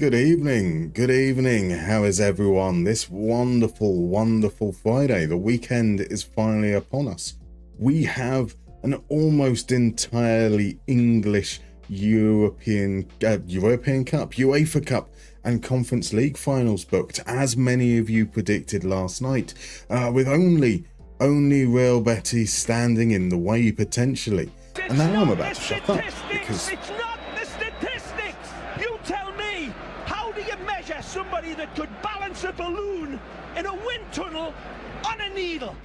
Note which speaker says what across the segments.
Speaker 1: Good evening, good evening. How is everyone? This wonderful, wonderful Friday. The weekend is finally upon us. We have an almost entirely English European Cup, UEFA Cup, and Conference League finals booked, as many of you predicted last night, with only Real Betis standing in the way potentially. And now I'm about to shut up because
Speaker 2: somebody that could balance a balloon in a wind tunnel on a needle.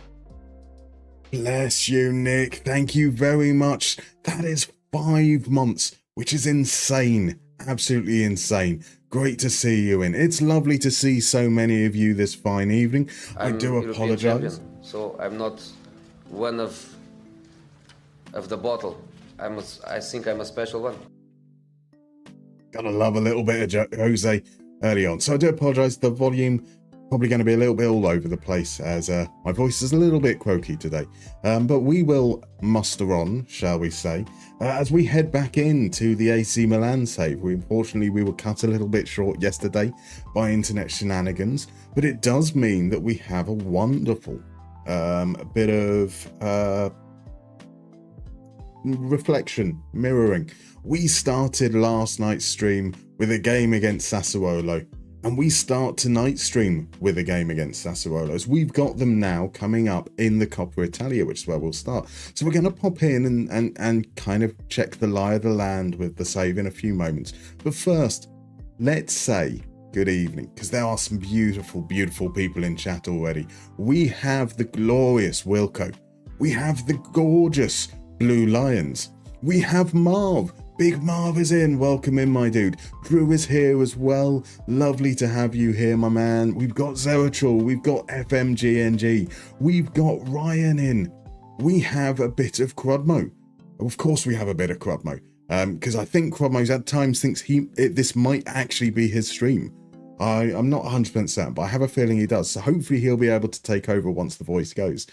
Speaker 1: Bless you, Nick. Thank you very much. That is 5 months, which is insane. Absolutely insane. Great to see you in. It's lovely to see so many of you this fine evening. I do apologize.
Speaker 3: So I'm not one of the bottle. I think I'm a special one.
Speaker 1: Gotta love a little bit of Jose early on. So I do apologize. The volume probably going to be a little bit all over the place as my voice is a little bit croaky today. But we will muster on, shall we say, as we head back into the AC Milan save. Unfortunately, we were cut a little bit short yesterday by internet shenanigans, but it does mean that we have a wonderful bit of reflection, mirroring. We started last night's stream with a game against Sassuolo, and we start tonight's stream with a game against Sassuolo. As we've got them now coming up in the Coppa Italia, which is where we'll start. So we're going to pop in and kind of check the lie of the land with the save in a few moments. But first, let's say good evening, because there are some beautiful, beautiful people in chat already. We have the glorious Wilco. We have the gorgeous Blue Lions. We have Marv. Big Marv is in. Welcome in, my dude. Drew is here as well. Lovely to have you here, my man. We've got Zeratrol. We've got FMGNG. We've got Ryan in. We have a bit of Crudmo. Of course we have a bit of Crudmo. Because I think Crudmo's at times thinks this might actually be his stream. I'm not 100% certain, but I have a feeling he does. So hopefully he'll be able to take over once the voice goes.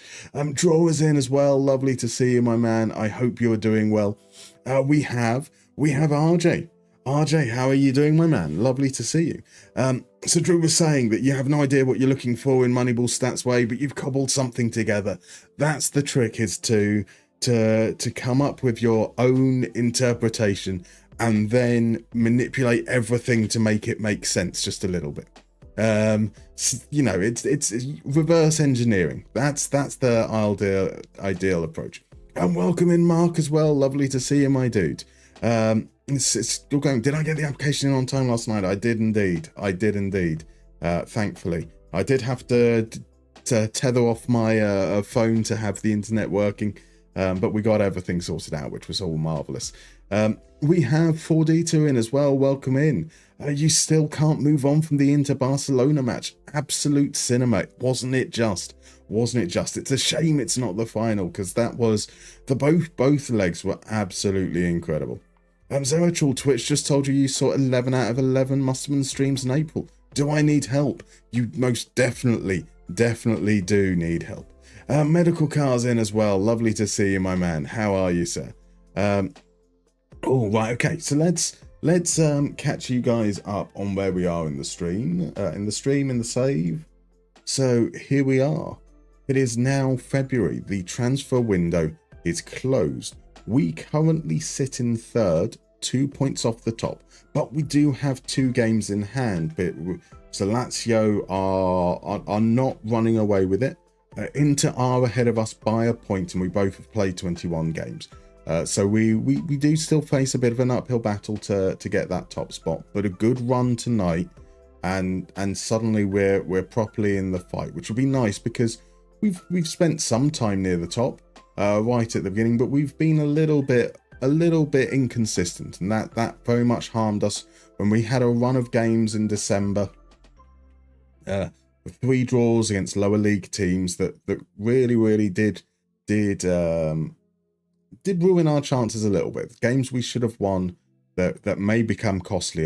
Speaker 1: Draw is in as well. Lovely to see you, my man. I hope you're doing well. We have RJ. RJ, how are you doing, my man? Lovely to see you. So Drew was saying that you have no idea what you're looking for in Moneyball Stats Way, but you've cobbled something together. That's the trick, is to come up with your own interpretation and then manipulate everything to make it make sense just a little bit. You know, it's reverse engineering. That's the ideal approach. And welcome in, Mark, as well. Lovely to see you, my dude. It's still going. Did I get the application in on time last night? I did indeed. Thankfully, I did have to tether off my phone to have the internet working, but we got everything sorted out, which was all marvelous. We have 4D2 in as well. Welcome in. You still can't move on from the Inter Barcelona match. Absolute cinema, wasn't it just? It's a shame it's not the final, because that was both legs were absolutely incredible. Zeratrol Twitch just told you saw 11 out of 11 Musterman streams in April. Do I need help? You most definitely do need help. Medical Cars in as well. Lovely to see you, my man. How are you, sir? Oh, right, okay. So let's catch you guys up on where we are in the stream, in the save. So here we are. It is now February. The transfer window is closed. We currently sit in third, 2 points off the top, but we do have 2 games in hand. So Lazio are not running away with it. Inter are ahead of us by a point, and we both have played 21 games. So we do still face a bit of an uphill battle to get that top spot, but a good run tonight, and suddenly we're properly in the fight, which will be nice, because we've spent some time near the top right at the beginning, but we've been a little bit inconsistent, and that very much harmed us when we had a run of games in December, with 3 draws against lower league teams that really did ruin our chances a little bit. Games we should have won that may become costly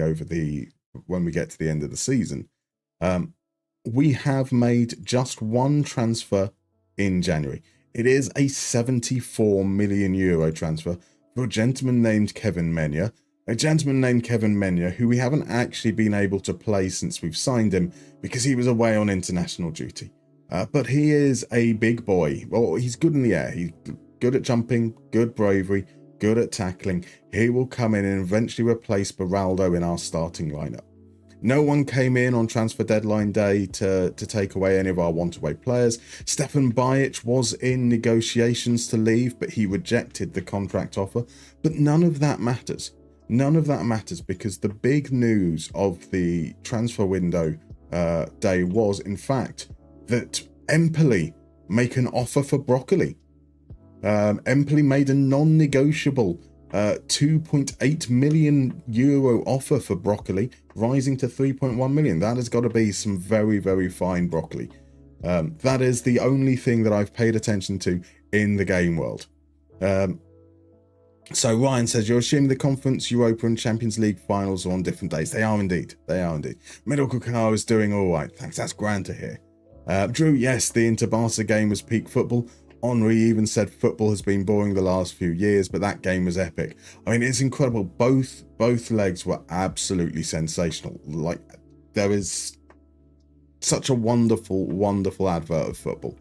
Speaker 1: when we get to the end of the season. We have made just 1 transfer in January. It is a €74 million transfer for a gentleman named Kevin Menia. a gentleman named Kevin Menya, who we haven't actually been able to play since we've signed him because he was away on international duty. But he is a big boy. Well, he's good in the air. He's good at jumping, good bravery, good at tackling. He will come in and eventually replace Beraldo in our starting lineup. No one came in on transfer deadline day to take away any of our want-away players. Stefan Bajic was in negotiations to leave, but he rejected the contract offer. But none of that matters. None of that matters because the big news of the transfer window day was, in fact, that Empoli make an offer for Broccoli. Empoli made a non-negotiable 2.8 million euro offer for Broccoli, rising to 3.1 million. That has got to be some very, very fine broccoli. That is the only thing that I've paid attention to in the game world. So Ryan says, you're assuming the Conference, Europa and Champions League finals are on different days. They are indeed. They are indeed. Middle Kakao is doing all right. Thanks. That's grand to hear. Drew, yes, the Inter-Barca game was peak football. Henri even said football has been boring the last few years, but that game was epic. I mean, it's incredible. Both legs were absolutely sensational. Like, there is such a wonderful, wonderful advert of football.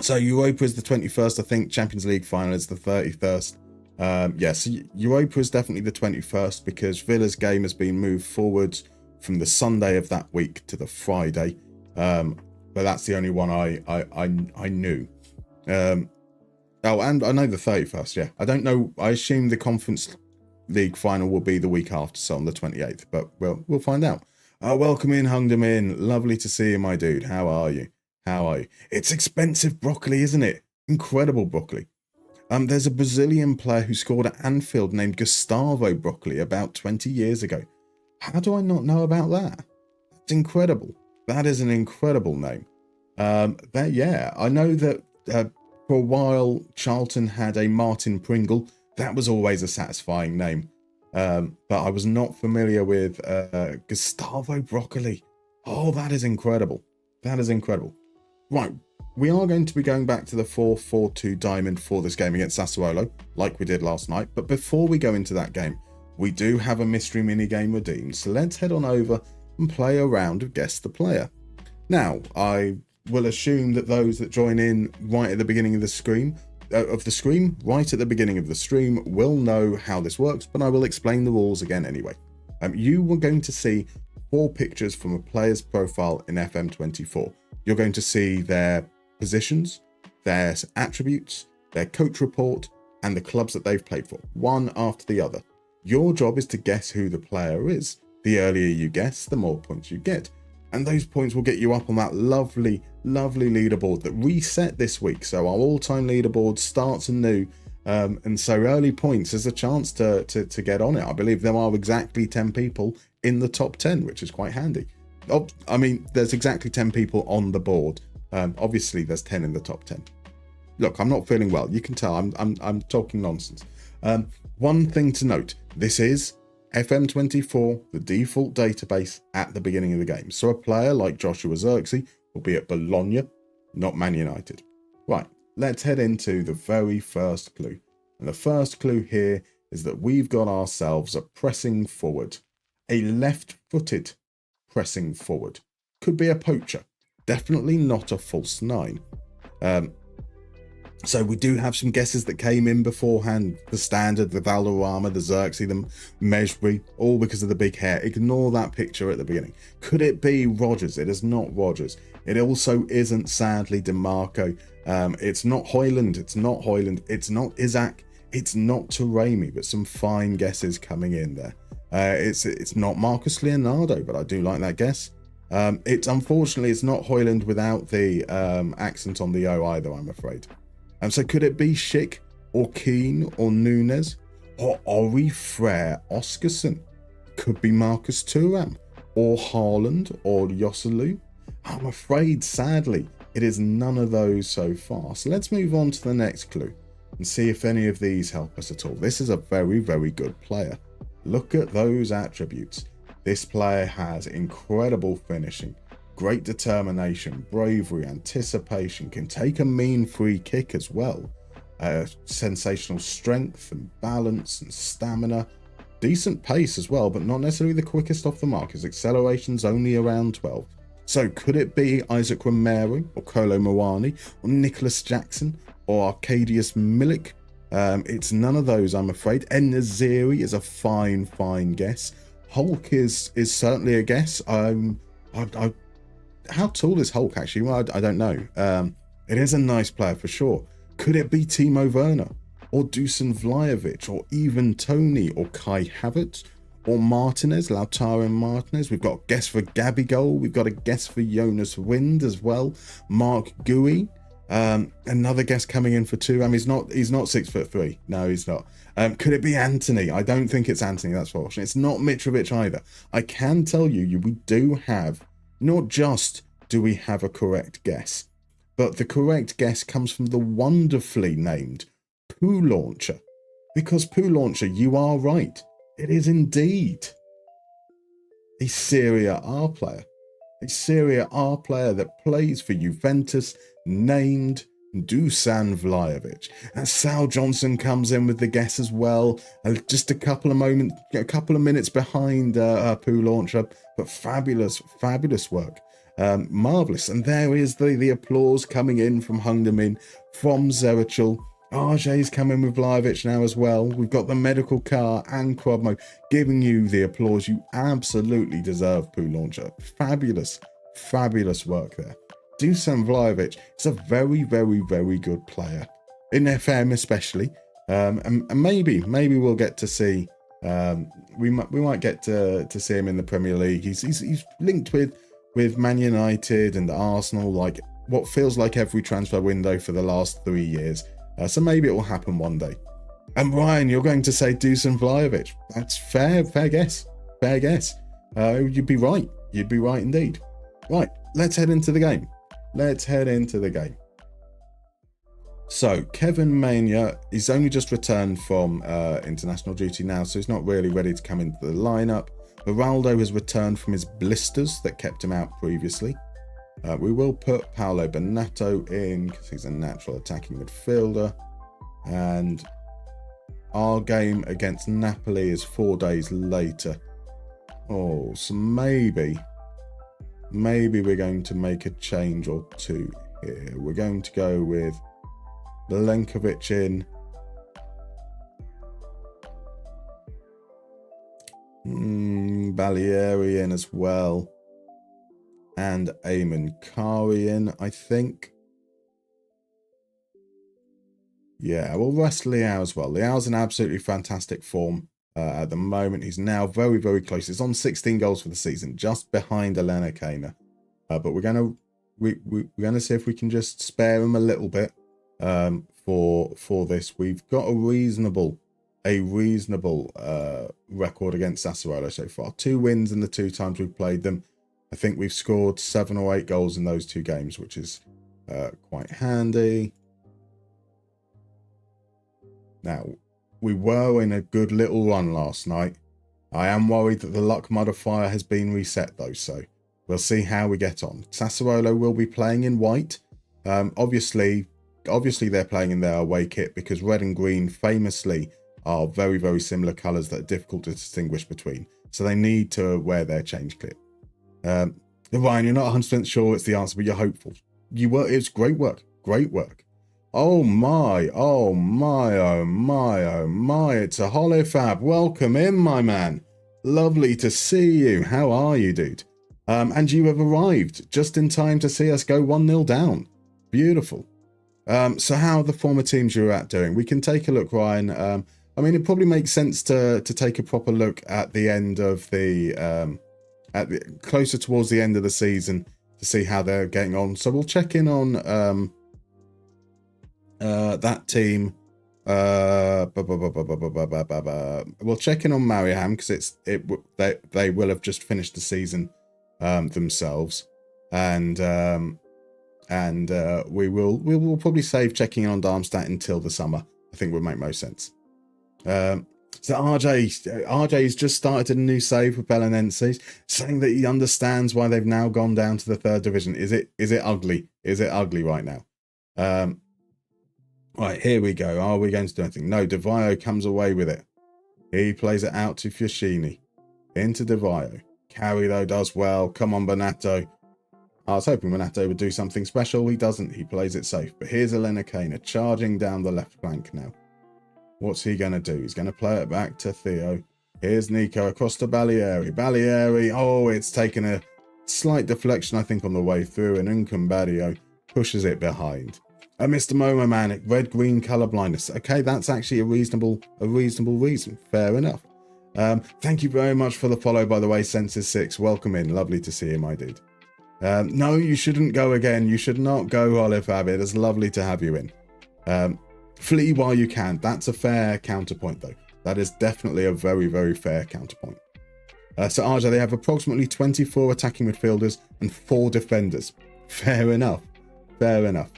Speaker 1: So Europa is the 21st, I think. Champions League final is the 31st. Yes, Europa is definitely the 21st because Villa's game has been moved forwards from the Sunday of that week to the Friday. But that's the only one I knew. Oh, and I know the 31st, yeah. I don't know. I assume the Conference League final will be the week after, so on the 28th. But we'll find out. Welcome in, Hungdom in. Lovely to see you, my dude. How are you? How are you? It's expensive broccoli, isn't it? Incredible broccoli. There's a Brazilian player who scored at Anfield named Gustavo Broccoli about 20 years ago. How do I not know about that? It's incredible. That is an incredible name. Yeah, I know that for a while Charlton had a Martin Pringle. That was always a satisfying name. But I was not familiar with Gustavo Broccoli. Oh, that is incredible. That is incredible. Right, we are going to be going back to the 4-4-2 diamond for this game against Sassuolo, like we did last night. But before we go into that game, we do have a mystery mini game redeemed. So let's head on over and play a round of Guess the Player. Now, I will assume that those that join in right at the beginning of the stream, right at the beginning of the stream, will know how this works, but I will explain the rules again anyway. You were going to see 4 pictures from a player's profile in FM24. You're going to see their positions, their attributes, their coach report, and the clubs that they've played for, one after the other. Your job is to guess who the player is. The earlier you guess, the more points you get. And those points will get you up on that lovely, lovely leaderboard that reset this week. So our all-time leaderboard starts anew. And so early points is a chance to get on it. I believe there are exactly 10 people in the top 10, which is quite handy. Oh, I mean, there's exactly 10 people on the board. Obviously, there's 10 in the top 10. Look, I'm not feeling well. You can tell I'm talking nonsense. One thing to note, this is FM24, the default database at the beginning of the game. So a player like Joshua Zirkzee will be at Bologna, not Man United. Right, let's head into the very first clue. And the first clue here is that we've got ourselves a pressing forward, a left-footed pressing forward. Could be a poacher, definitely not a false 9. So we do have some guesses that came in beforehand. The standard, the Valderrama, the Zirkzee, the Mejbri, all because of the big hair. Ignore that picture at the beginning. Could it be Rodgers? It is not Rodgers. It also isn't, sadly, DeMarco. It's not Højlund. It's not Højlund. It's not Isaac. It's not Taremi, but some fine guesses coming in there. It's not Marcus Leonardo, but I do like that guess. Unfortunately, it's not Højlund without the accent on the O either, I'm afraid. So could it be Schick or Keane or Nunes or Ori Frere Oscarson? Could be Marcus Thuram or Haaland or Joselu? I'm afraid, sadly, it is none of those so far. So let's move on to the next clue and see if any of these help us at all. This is a very, very good player. Look at those attributes. This player has incredible finishing, great determination, bravery, anticipation, can take a mean free kick as well. sensational strength and balance and stamina. Decent pace as well, but not necessarily the quickest off the mark. His acceleration's only around 12. So could it be Isaac Romero or Kolo Muani or Nicholas Jackson or Arkadiusz Milik? It's none of those, I'm afraid. En-Nesyri is a fine guess. Hulk is certainly a guess. How tall is Hulk, actually? Well, I don't know. It is a nice player for sure. Could it be Timo Werner or Dusan Vlahovic or even Tony or Kai Havertz or Martinez, Lautaro Martinez? We've got a guess for Gabigol. We've got a guess for Jonas Wind as well. Mark Gui. Another guess coming in for 2. He's not 6'3". No, he's not. Could it be Anthony? I don't think it's Anthony, that's for sure. It's not Mitrovic either. I can tell you, we do have, not just do we have a correct guess, but the correct guess comes from the wonderfully named Poo Launcher. Because Poo Launcher, you are right. It is indeed a Serie A player. A Serie A player that plays for Juventus, named Dusan Vlahovic. And Sal Johnson comes in with the guess as well. Just a couple of minutes behind Poo Launcher, but fabulous work. Marvellous. And there is the applause coming in from Hungdamin, from Zerachel. RJ's coming with Vlahovic now as well. We've got the medical car and Krobmo giving you the applause you absolutely deserve, Poo Launcher. Fabulous work there. Dusan Vlahovic is a very good player. In FM especially. And maybe we'll get to see, we might get to see him in the Premier League. He's linked with Man United and Arsenal, like what feels like every transfer window for the last 3 years. So maybe it will happen one day. And Ryan, you're going to say Dusan Vlahovic. That's fair guess. You'd be right. You'd be right indeed. Right, let's head into the game. So Kevin Mania, he's only just returned from international duty now, so he's not really ready to come into the lineup. Ronaldo has returned from his blisters that kept him out previously. We will put Paolo Bonato in because he's a natural attacking midfielder. And our game against Napoli is 4 days later. Oh, so maybe we're going to make a change or two here. We're going to go with Milenkovic in. Balieri in as well. And Eamon Kari in, I think. Yeah, we'll rest Leao as well. Leao's in absolutely fantastic form at the moment. He's now very close. He's on 16 goals for the season, just behind Elena Kane. But we're gonna see if we can just spare him a little bit for this. We've got a reasonable record against Sassuolo so far. 2 wins in the 2 times we've played them. I think we've scored 7 or 8 goals in those 2 games, which is quite handy. Now, we were in a good little run last night. I am worried that the luck modifier has been reset though, so we'll see how we get on. Sassuolo will be playing in white. Obviously they're playing in their away kit because red and green famously are very similar colours that are difficult to distinguish between. So they need to wear their change kit. Ryan, you're not 100% sure it's the answer, but you're hopeful. It's great work. Oh my, it's a Holofab. Welcome in, my man. Lovely to see you. How are you, dude? And you have arrived just in time to see us go 1-0 down. Beautiful. So how are the former teams you're at doing? We can take a look, Ryan. I mean, it probably makes sense to take a proper look at the end of closer towards the end of the season to see how they're getting on. So we'll check in on that team. We'll check in on Mariam because they will have just finished the season themselves, and we will probably save checking in on Darmstadt until the summer. I think would make most sense. So RJ's just started a new save with Belenenses, saying that he understands why they've now gone down to the 3rd division. Is it ugly? Is it ugly right now? Right, here we go. Are we going to do anything? No, De Vio comes away with it. He plays it out to Fiaschini. Into De Vio. Carry, though, does well. Come on, Bonato. I was hoping Bonato would do something special. He doesn't. He plays it safe. But here's Elenikaina charging down the left flank now. What's he going to do? He's going to play it back to Theo. Here's Nico across to Balieri. Balieri, oh, it's taken a slight deflection, I think, on the way through. And Nkumbadio pushes it behind. Mr. Momo Manic, red-green colour blindness. Okay, that's actually a reasonable reason. Fair enough. Thank you very much for the follow, by the way, Senses6. Welcome in. Lovely to see you, my dude. No, you shouldn't go again. You should not go, Olive Abbott. It's lovely to have you in. Flee while you can. That's a fair counterpoint, though. That is definitely a very, very fair counterpoint. So, Arja, they have approximately 24 attacking midfielders and 4 defenders. Fair enough. Fair enough.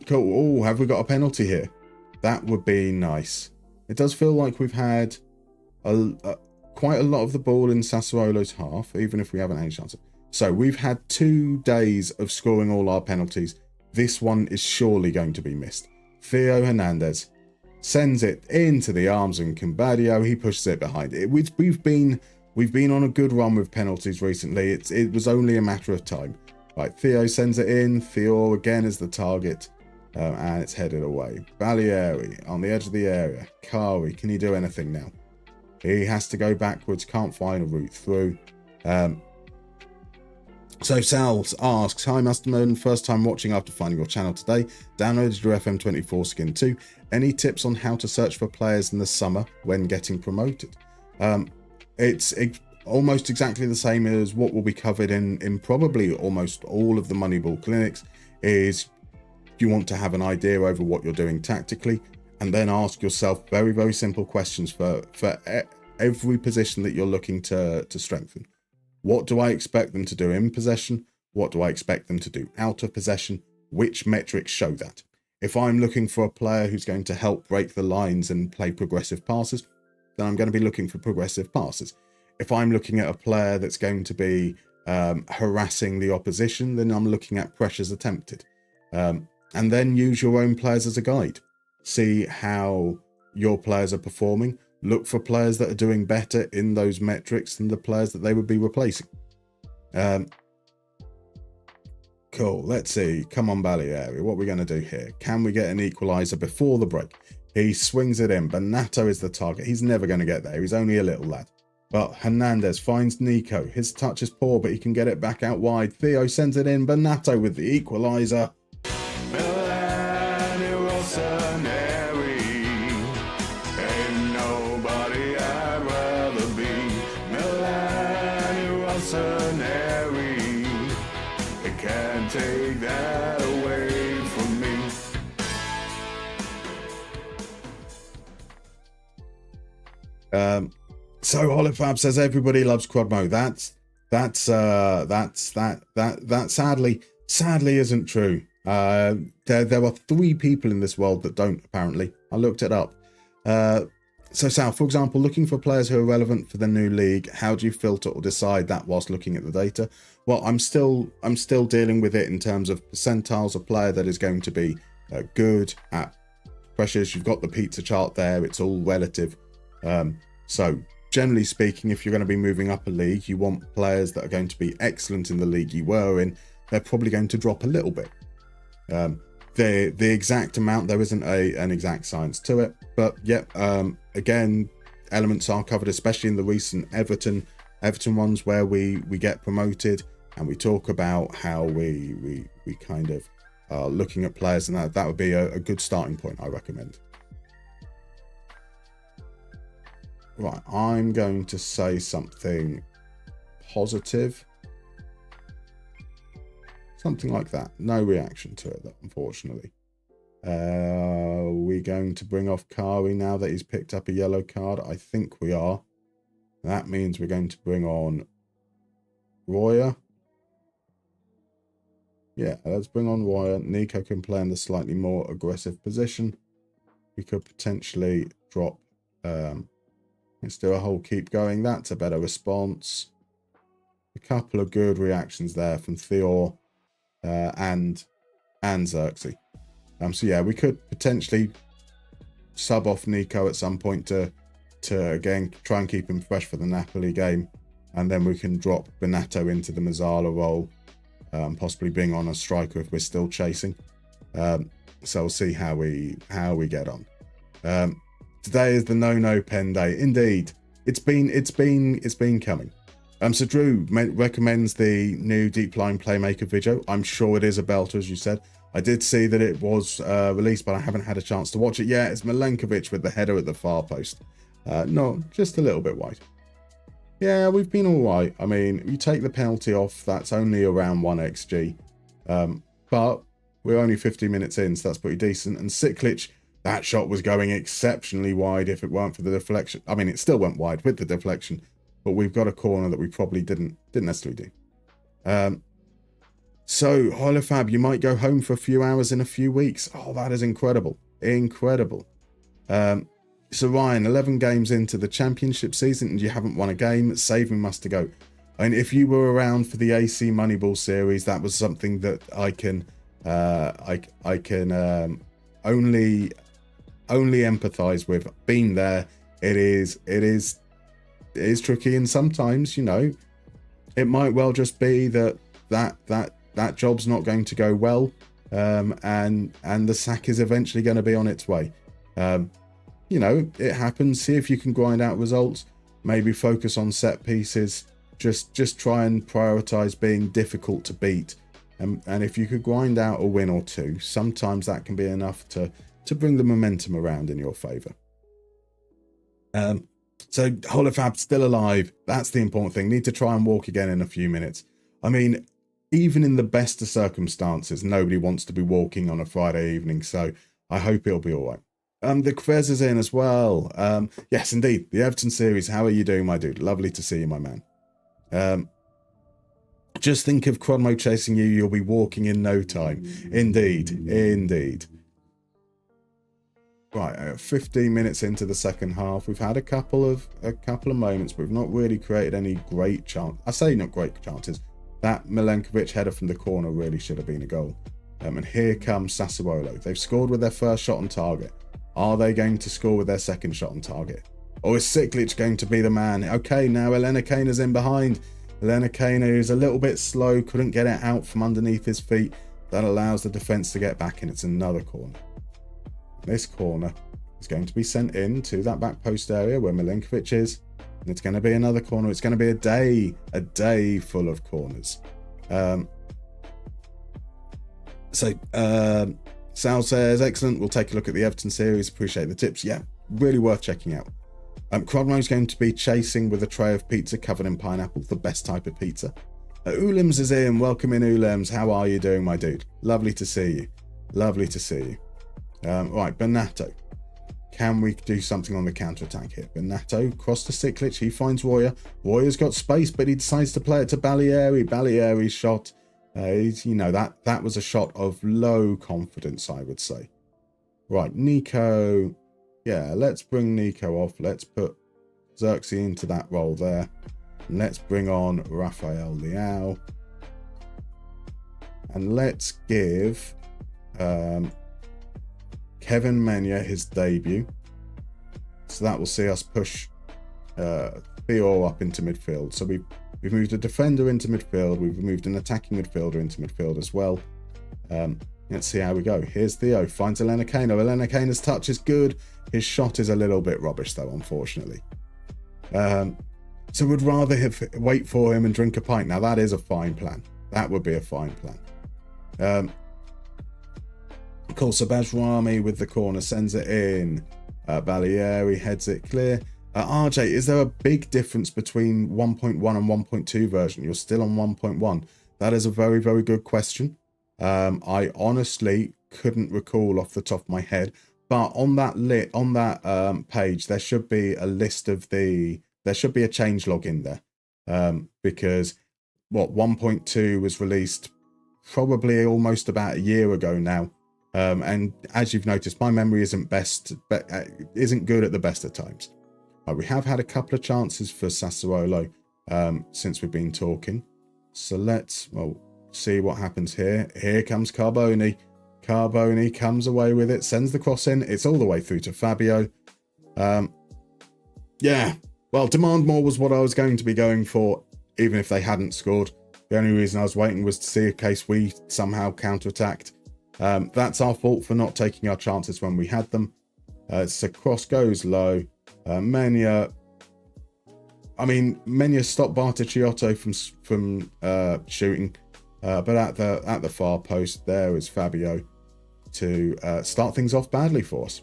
Speaker 1: Cool. Oh, have we got a penalty here? That would be nice. It does feel like we've had quite a lot of the ball in Sassuolo's half, even if we haven't had any chances. So we've had 2 days of scoring all our penalties. This one is surely going to be missed. Theo Hernandez sends it into the arms and Cambadio. He pushes it behind it. We've been on a good run with penalties recently. It was only a matter of time. Right, Theo sends it in. Theo again is the target. And it's headed away. Balieri on the edge of the area. Kari, can he do anything now? He has to go backwards. Can't find a route through. So Sal asks, hi Musterman, first time watching after finding your channel today. Downloaded your FM24 skin too. Any tips on how to search for players in the summer when getting promoted? It's almost exactly the same as what will be covered in probably almost all of the Moneyball clinics. Is you want to have an idea over what you're doing tactically, and then ask yourself very, very simple questions for every position that you're looking to strengthen. What do I expect them to do in possession? What do I expect them to do out of possession? Which metrics show that? If I'm looking for a player who's going to help break the lines and play progressive passes, then I'm going to be looking for progressive passes. If I'm looking at a player that's going to be harassing the opposition, then I'm looking at pressures attempted. And then use your own players as a guide. See how your players are performing. Look for players that are doing better in those metrics than the players that they would be replacing. Cool. Let's see. Come on, Balieri. What are we going to do here? Can we get an equaliser before the break? He swings it in. Bonato is the target. He's never going to get there. He's only a little lad. But Hernandez finds Nico. His touch is poor, but he can get it back out wide. Theo sends it in. Bonato with the equaliser.
Speaker 4: Take that away from me.
Speaker 1: So Holifab says everybody loves Quadmo. That sadly isn't true. There are 3 people in this world that don't, apparently. I looked it up. So Sal, for example, looking for players who are relevant for the new league, how do you filter or decide that whilst looking at the data? Well, I'm still dealing with it in terms of percentiles. A player that is going to be good at pressures. You've got the pizza chart there. It's all relative. So generally speaking, if you're going to be moving up a league, you want players that are going to be excellent in the league you were in. They're probably going to drop a little bit. The exact amount, there isn't an exact science to it, but yeah, again, elements are covered, especially in the recent Everton ones where we get promoted and we talk about how we kind of are looking at players, and that would be a good starting point, I recommend. Right, I'm going to say something positive. Something like that. No reaction to it, unfortunately. We're going to bring off Kari now that he's picked up a yellow card. I think we are. That means we're going to bring on Royer. Yeah, let's bring on Royer. Nico can play in the slightly more aggressive position. We could potentially drop... let's do a whole keep going. That's a better response. A couple of good reactions there from Theo and Xerxes. So yeah, we could potentially sub off Nico at some point to again try and keep him fresh for the Napoli game, and then we can drop Benato into the Mazzala role, possibly being on a striker if we're still chasing. So we'll see how we get on. Today is the no pen day. Indeed, it's been coming. So Drew recommends the new Deep Line Playmaker video. I'm sure it is a belter, as you said. I did see that it was released, but I haven't had a chance to watch it yet. It's Milankovic with the header at the far post. No, just a little bit wide. Yeah, we've been all right. I mean, you take the penalty off, that's only around 1 XG. But we're only 50 minutes in, so that's pretty decent. And Siklic, that shot was going exceptionally wide if it weren't for the deflection. I mean, it still went wide with the deflection, but we've got a corner that we probably didn't necessarily do. So, Holofab, you might go home for a few hours in a few weeks. Oh, that is incredible. Incredible. So, Ryan, 11 games into the championship season and you haven't won a game, saving must to go. And if you were around for the AC Moneyball series, that was something that I can only empathize with. Been there. It is tricky, and sometimes, you know, it might well just be that job's not going to go well, and the sack is eventually going to be on its way. You know, it happens. See if you can grind out results. Maybe focus on set pieces. Just try and prioritize being difficult to beat. And if you could grind out a win or two, sometimes that can be enough to bring the momentum around in your favour. So Holofab's still alive. That's the important thing. Need to try and walk again in a few minutes. I mean, even in the best of circumstances, nobody wants to be walking on a Friday evening. So I hope it'll be all right. The Kvez is in as well. Yes, indeed. The Everton series. How are you doing, my dude? Lovely to see you, my man. Just think of Cronmo chasing you. You'll be walking in no time. Indeed. Indeed. Right, 15 minutes into the second half. We've had a couple of moments, but we've not really created any great chance. I say not great chances. That Milankovic header from the corner really should have been a goal. And here comes Sassuolo. They've scored with their first shot on target. Are they going to score with their second shot on target? Or is Siklic going to be the man? Okay, now Elena Kane's in behind. Elena Kane, who's a little bit slow, couldn't get it out from underneath his feet. That allows the defence to get back, and it's another corner. This corner is going to be sent in to that back post area where Milankovic is. And it's going to be another corner. It's going to be a day full of corners. Sal says, excellent. We'll take a look at the Everton series. Appreciate the tips. Yeah, really worth checking out. Crodmo's going to be chasing with a tray of pizza covered in pineapple, the best type of pizza. Ulems is in. Welcome in, Ulems. How are you doing, my dude? Lovely to see you. Lovely to see you. Right, Benato. Can we do something on the counter-attack here? Benato, cross to Siklic. He finds Royer. Royer's got space, but he decides to play it to Balieri. Balieri's shot. You know, that was a shot of low confidence, I would say. Right, Nico. Yeah, let's bring Nico off. Let's put Xerxes into that role there. And let's bring on Rafael Leao. And let's give Kevin Menya his debut. So that will see us push Theo up into midfield. So we've moved a defender into midfield. We've moved an attacking midfielder into midfield as well. Let's see how we go. Here's Theo. Finds Elena Kane. Elena Kane's touch is good. His shot is a little bit rubbish, though, unfortunately. So we'd rather wait for him and drink a pint. Now, that is a fine plan. That would be a fine plan. Cool. So Bajrami with the corner sends it in. Balieri heads it clear. RJ, is there a big difference between 1.1 and 1.2 version? You're still on 1.1. That is a very, very good question. I honestly couldn't recall off the top of my head, but on that page there should be a list of there should be a changelog in there, because 1.2 was released probably almost about a year ago now, and as you've noticed, my memory isn't good at the best of times. We have had a couple of chances for Sassuolo since we've been talking, so let's see what happens here. Here comes Carboni. Carboni comes away with it, sends the cross in. It's all the way through to Fabio. Yeah, well, demand more was what I was going to be going for, even if they hadn't scored. The only reason I was waiting was to see in case we somehow counterattacked. That's our fault for not taking our chances when we had them. So cross goes low. Menia stopped Barticiotto from shooting, but at the far post there is Fabio to start things off badly for us.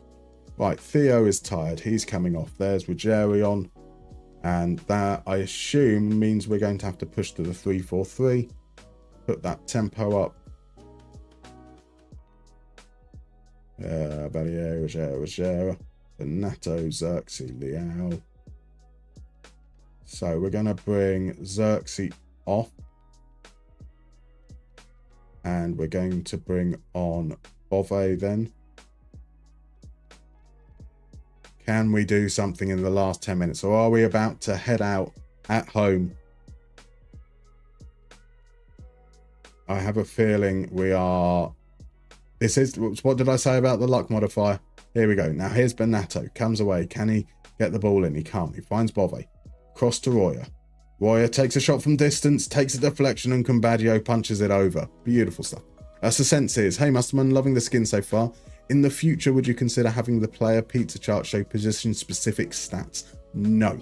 Speaker 1: Right, Theo is tired. He's coming off. There's Rogerion. And that, I assume, means we're going to have to push to the 3-4-3. Put that tempo up. Rogera. Benato, Xerxes, Leao. So we're going to bring Xerxes off. And we're going to bring on Bove then. Can we do something in the last 10 minutes? Or are we about to head out at home? I have a feeling we are... This is... What did I say about the luck modifier? Here we go. Now here's Benato. Comes away. Can he get the ball in? He can't. He finds Bove. Cross to Royer. Royer takes a shot from distance, takes a deflection, and Combadio punches it over. Beautiful stuff. Sense is, hey Musterman, loving the skin so far. In the future, would you consider having the player pizza chart show position-specific stats? No.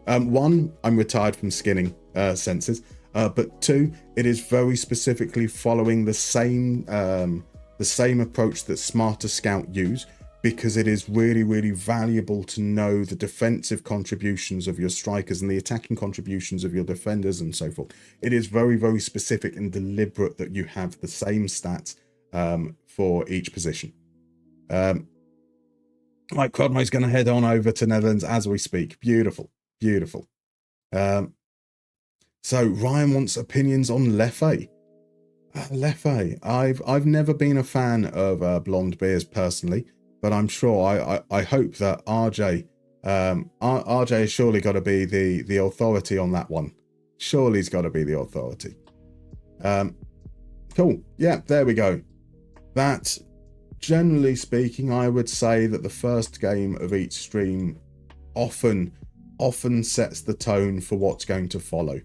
Speaker 1: One, I'm retired from skinning senses. But two, it is very specifically following the same approach that Smarter Scout use, because it is really, really valuable to know the defensive contributions of your strikers and the attacking contributions of your defenders and so forth. It is very, very specific and deliberate that you have the same stats for each position. Right, Crodmo's going to head on over to Netherlands as we speak. Beautiful, beautiful. So Ryan wants opinions on Leffe. Leffe, I've never been a fan of blonde beers personally, but I'm sure I hope that RJ has surely got to be the authority on that one. Surely he's got to be the authority. Cool. Yeah, there we go. That, generally speaking, I would say that the first game of each stream often sets the tone for what's going to follow.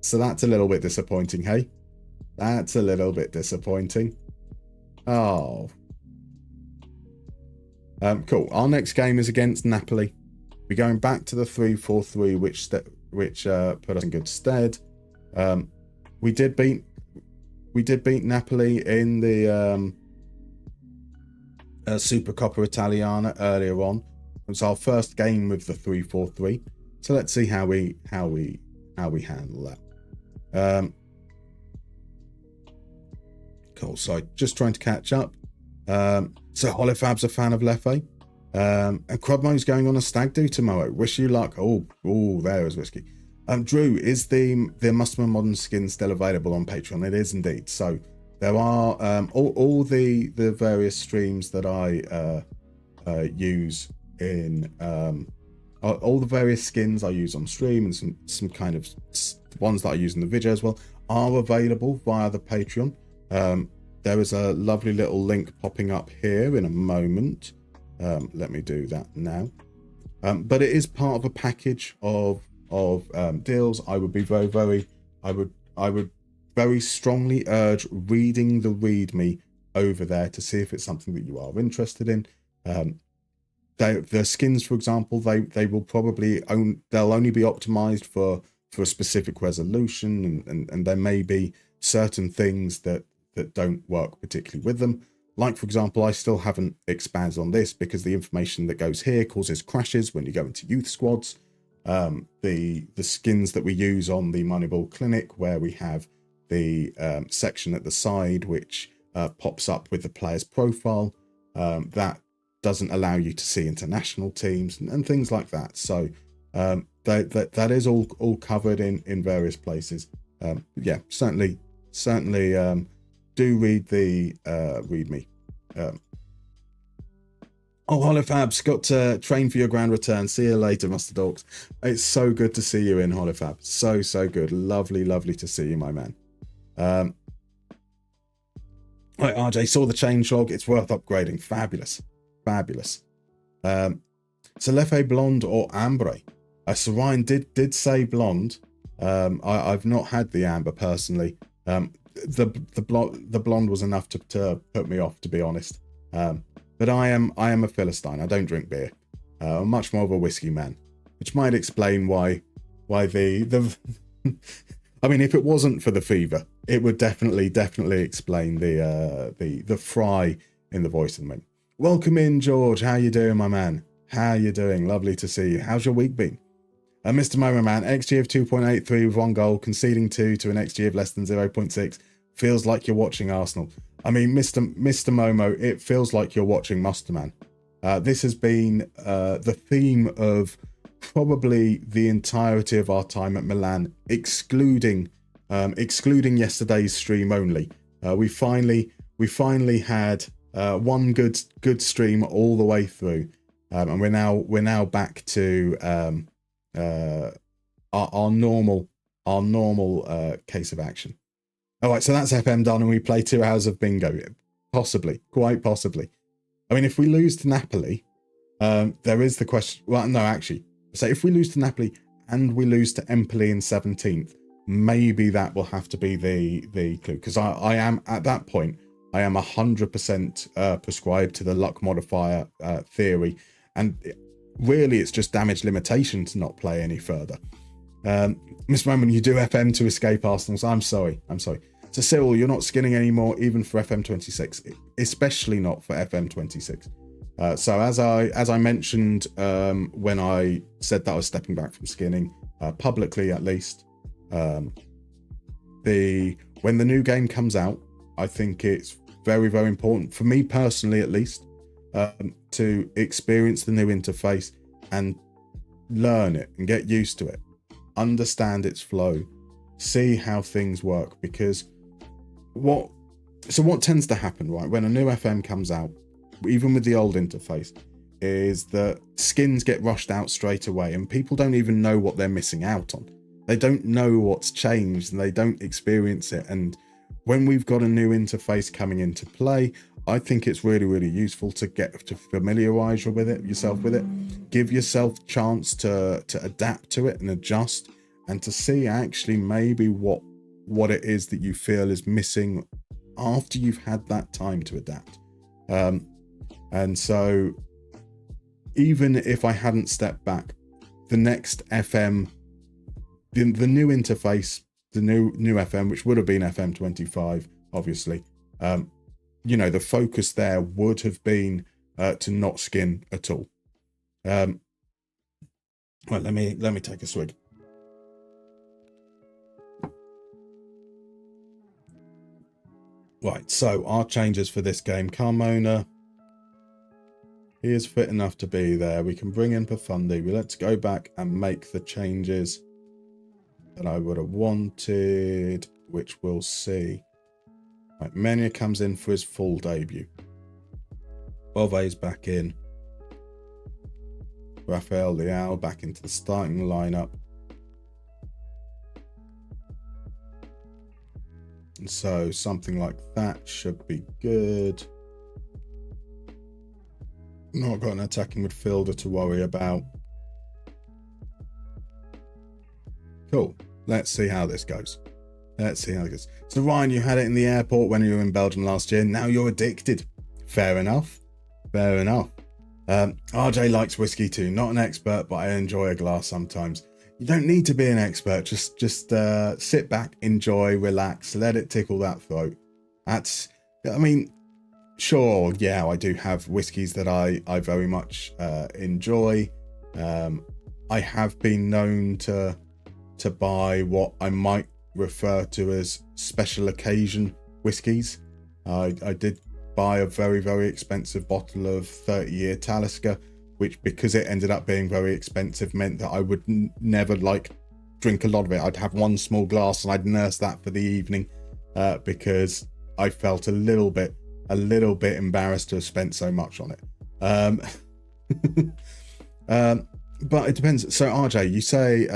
Speaker 1: So that's a little bit disappointing, hey? That's a little bit disappointing. Oh. Cool. Our next game is against Napoli. We're going back to the 3-4-3, which put us in good stead. We did beat Napoli in the Supercoppa Italiana earlier on. It was our first game with the 3-4-3. So let's see how we handle that. Cool. So just trying to catch up. So Holifab's a fan of Leffe. And Crudmo's going on a stag do tomorrow. Wish you luck. Oh, there is whiskey. Drew, is the Musterman Modern Skin still available on Patreon? It is indeed. So there are all the various streams that I use in all the various skins I use on stream, and some kind of ones that I use in the video as well, are available via the Patreon. There is a lovely little link popping up here in a moment. Let me do that now. But it is part of a package of deals. I would be I would very strongly urge reading the README over there to see if it's something that you are interested in. The skins, for example, they will probably they'll only be optimized for a specific resolution, and there may be certain things that don't work particularly with them. Like, for example, I still haven't expanded on this because the information that goes here causes crashes when you go into youth squads. The skins that we use on the Moneyball Clinic, where we have the section at the side which pops up with the player's profile, that doesn't allow you to see international teams and things like that. So that is all covered in various places. Yeah, certainly do read the README. Holifab's got to train for your grand return. See you later, Mr. Dorks. It's so good to see you in, Holifab. So good. Lovely to see you, my man. Right, RJ, saw the change log. It's worth upgrading. Fabulous. Fabulous. Selefe blonde or ambre? So Ryan did say blonde. I've not had the amber personally. The blonde was enough to put me off, to be honest. But I am a Philistine. I don't drink beer. I'm much more of a whiskey man, which might explain why the I mean, if it wasn't for the fever, it would definitely explain the fry in the voice at the moment. Welcome in, George. How you doing, my man? How you doing? Lovely to see you. How's your week been? Mr. Momo Man, XG of 2.83 with 1 goal, conceding 2 to an XG of less than 0.6. Feels like you're watching Arsenal. I mean, Mr. Momo, it feels like you're watching Musterman. This has been the theme of probably the entirety of our time at Milan, excluding yesterday's stream only. We finally had one good stream all the way through, and we're now back to our normal case of action. All right, so that's FM done, and we play 2 hours of bingo, quite possibly. I mean, if we lose to Napoli, there is the question. Well, no, actually. So if we lose to Napoli and we lose to Empoli in 17th, maybe that will have to be the clue. Because I am, at that point, I am 100% prescribed to the luck modifier theory. And really, it's just damage limitation to not play any further. Mr. Roman, you do FM to escape Arsenal. So I'm sorry. So Cyril, you're not skinning anymore, even for FM26, especially not for FM26. So as I mentioned when I said that I was stepping back from skinning, publicly at least, when the new game comes out, I think it's very, very important for me personally, at least, to experience the new interface and learn it and get used to it, understand its flow, see how things work. Because what tends to happen, right, when a new FM comes out, even with the old interface, is that skins get rushed out straight away and people don't even know what they're missing out on. They don't know what's changed and they don't experience it. And when we've got a new interface coming into play, I think it's really, really useful to get to familiarize yourself with it, give yourself a chance to adapt to it and adjust, and to see actually maybe what it is that you feel is missing after you've had that time to adapt. And so even if I hadn't stepped back, the next FM, the new interface, the new FM, which would have been FM25, obviously, the focus there would have been to not skin at all. Right, let me take a swig. Right, so our changes for this game. Carmona, he is fit enough to be there. We can bring in Profundi. Let's go back and make the changes that I would have wanted, which we'll see. Right, Menia comes in for his full debut. Bove's back in. Rafael Leao back into the starting lineup. And so something like that should be good. Not got an attacking midfielder to worry about. Cool. Let's see how this goes. So Ryan, you had it in the airport when you were in Belgium last year. Now you're addicted. Fair enough. RJ likes whiskey too. Not an expert, but I enjoy a glass sometimes. You don't need to be an expert. Just sit back, enjoy, relax, let it tickle that throat. Sure, yeah, I do have whiskies that I very much enjoy. I have been known to buy what I might refer to as special occasion whiskies. I did buy a very, very expensive bottle of 30-year Talisker, which, because it ended up being very expensive, meant that I would never drink a lot of it. I'd have one small glass and I'd nurse that for the evening because I felt a little bit embarrassed to have spent so much on it. But it depends. So RJ, you say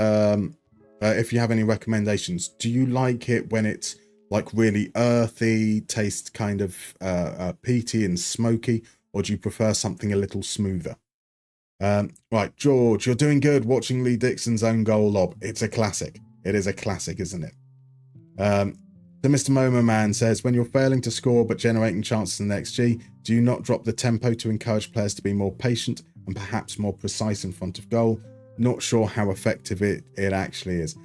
Speaker 1: if you have any recommendations, do you like it when it's like really earthy, taste kind of peaty and smoky, or do you prefer something a little smoother? Right, George, you're doing good watching Lee Dixon's own goal lob. It's a classic. It is a classic, isn't it? The Mr. Momo Man says, when you're failing to score but generating chances in the XG, do you not drop the tempo to encourage players to be more patient and perhaps more precise in front of goal? Not sure how effective it actually is.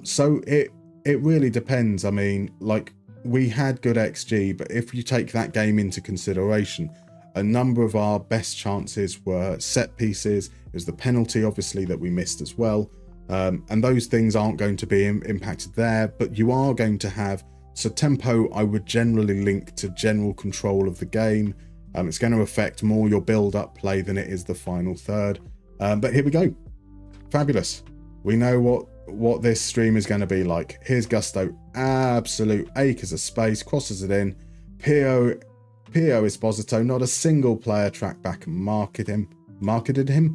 Speaker 1: So it really depends. I mean, like, we had good XG, but if you take that game into consideration, a number of our best chances were set pieces. It was the penalty, obviously, that we missed as well. And those things aren't going to be impacted there, but you are going to have... So tempo, I would generally link to general control of the game. It's going to affect more your build-up play than it is the final third. But here we go. Fabulous. We know what this stream is going to be like. Here's Gusto. Absolute acres of space. Crosses it in. Pio Esposito. Not a single player tracked back and marketed him.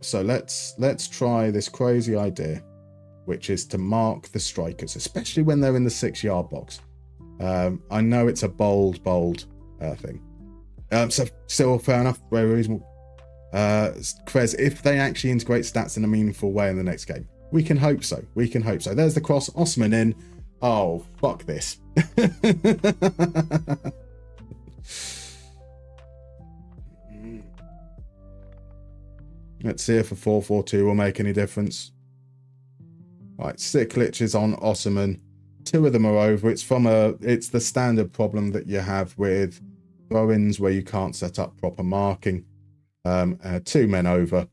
Speaker 1: So let's try this crazy idea, which is to mark the strikers, especially when they're in the 6-yard box. I know it's a bold thing. So still fair enough, very reasonable. Krez, if they actually integrate stats in a meaningful way in the next game, we can hope so. There's the cross, Osman in. Oh, fuck this. Let's see if a 4-4-2 will make any difference. Right, Siklic is on Osman. 2 of them are over. It's the standard problem that you have with throw-ins where you can't set up proper marking. 2 men over.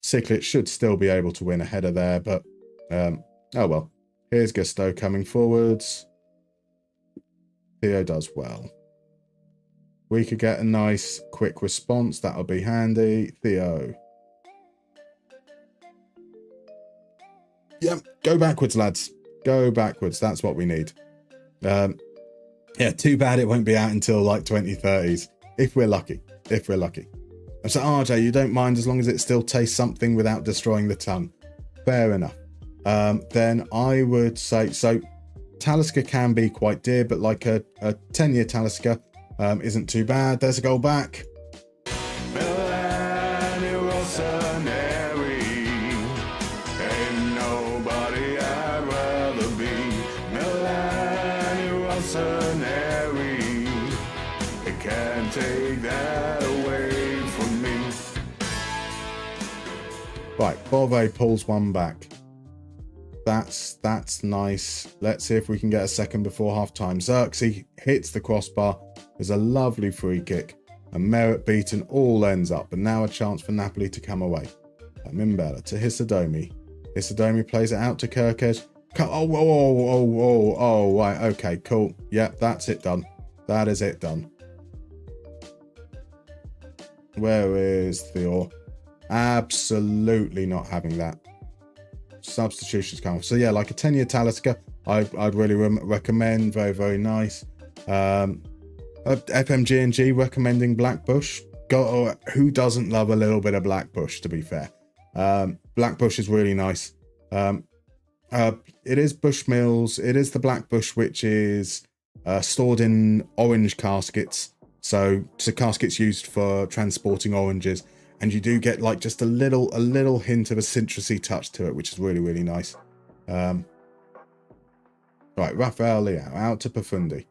Speaker 1: Siklic should still be able to win a header there, but oh well. Here's Gusto coming forwards. Theo does well. We could get a nice quick response. That'll be handy. Theo. Yep, go backwards, lads. Go backwards. That's what we need. Yeah, too bad it won't be out until like 2030s. If we're lucky. So RJ, you don't mind as long as it still tastes something without destroying the tongue. Fair enough. Then I would say, so Talisker can be quite dear, but like a 10-year Talisker isn't too bad. There's a goal back. Right, Bove pulls one back. That's nice. Let's see if we can get a second before half-time. Xerxes hits the crossbar. There's a lovely free kick. A Merit beaten, all ends up. And now a chance for Napoli to come away. Mimbella to Hisadomi. Hisadomi plays it out to Kirkes. Oh, right, okay, cool. Yep, that's it done. That is it done. Where is Theo? Absolutely not having that. Substitutions come off. So yeah, like a 10-year Talisker, I'd really recommend. Very, very nice. FMG&G recommending Blackbush. Who doesn't love a little bit of Blackbush, to be fair? Blackbush is really nice. It is Bushmills. It is the Blackbush, which is stored in orange caskets. So caskets used for transporting oranges. And you do get like just a little hint of a citrusy touch to it, which is really, really nice. Right, Rafael Leao out to Profundi.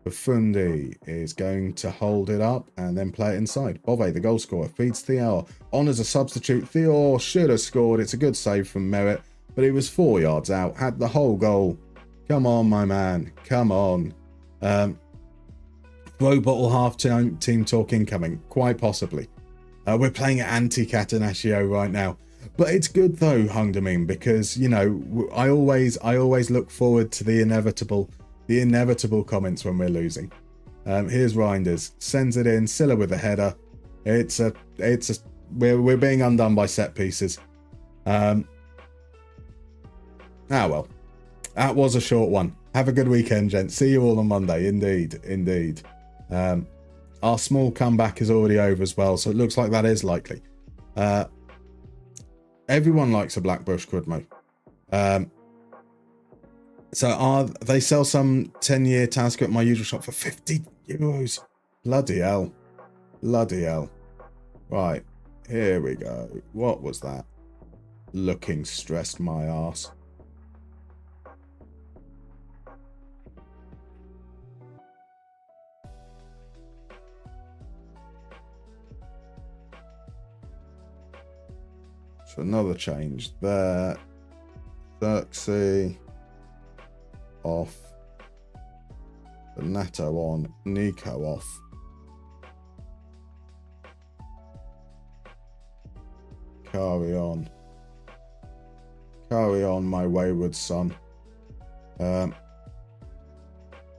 Speaker 1: Profundi is going to hold it up and then play it inside. Bove, the goal scorer, feeds Theo on as a substitute. Theo should have scored. It's a good save from Merit, but he was 4 yards out. Had the whole goal. Come on, my man. Come on. Throw bottle half-time team talk incoming. Quite possibly. We're playing at anti-Catenaccio right now. But it's good though, Hungdamin, because, you know, I always look forward to the inevitable comments when we're losing. Here's Reinders. Sends it in. Silla with a header. We're being undone by set pieces. Well. That was a short one. Have a good weekend, gents. See you all on Monday. Indeed. Our small comeback is already over as well, so it looks like that is likely. Everyone likes a Blackbush Kudmo. So they sell some 10-year Tasco at my usual shop for €50. Bloody hell. Bloody hell. Right. Here we go. What was that? Looking stressed my arse. So another change there. Xerxes off. Neto on. Nico off. Carry on. Carry on, my wayward son.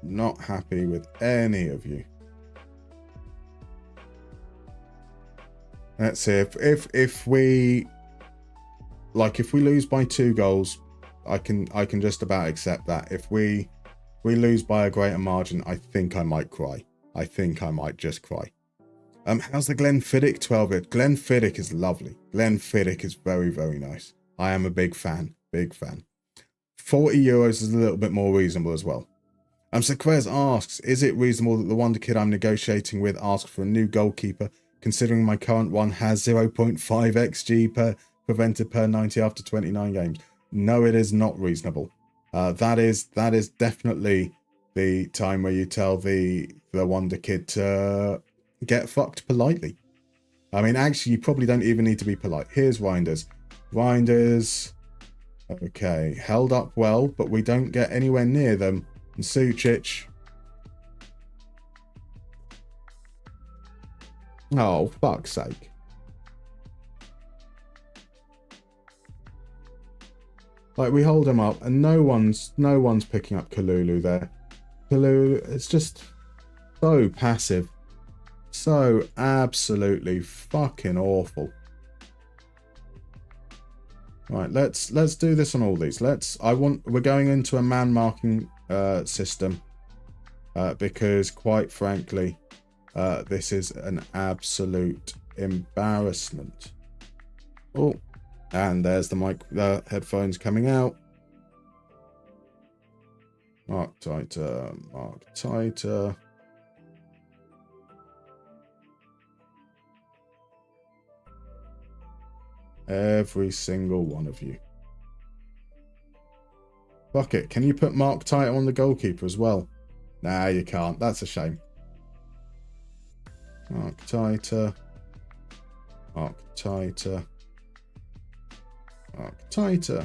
Speaker 1: Not happy with any of you. Let's see if we lose by 2 goals, I can just about accept that. If we lose by a greater margin, I think I might cry. I think I might just cry. How's the Glenfiddich 12-bit? Glenfiddich is lovely. Glenfiddich is very, very nice. I am a big fan. Big fan. €40 is a little bit more reasonable as well. Sequez asks, is it reasonable that the Wonder Kid I'm negotiating with asks for a new goalkeeper, considering my current one has 0.5 XG per prevented per 90 after 29 games? No, it is not reasonable. That is definitely the time where you tell the Wonder Kid to get fucked politely. I mean, actually, you probably don't even need to be polite. Here's Reinders. Reinders, okay, held up well, but we don't get anywhere near them. And Sucic. Oh, fuck's sake. Like, we hold him up, and no one's picking up Kalulu there. Kalulu, it's just so passive. So absolutely fucking awful. Right, let's do this on all these. We're going into a man marking system because, quite frankly, this is an absolute embarrassment. Oh, and there's the headphones coming out. Mark tighter, mark tighter. Every single one of you. Fuck it. Can you put Mark tighter on the goalkeeper as well? Nah, you can't. That's a shame. Mark tighter. Mark tighter. Mark tighter.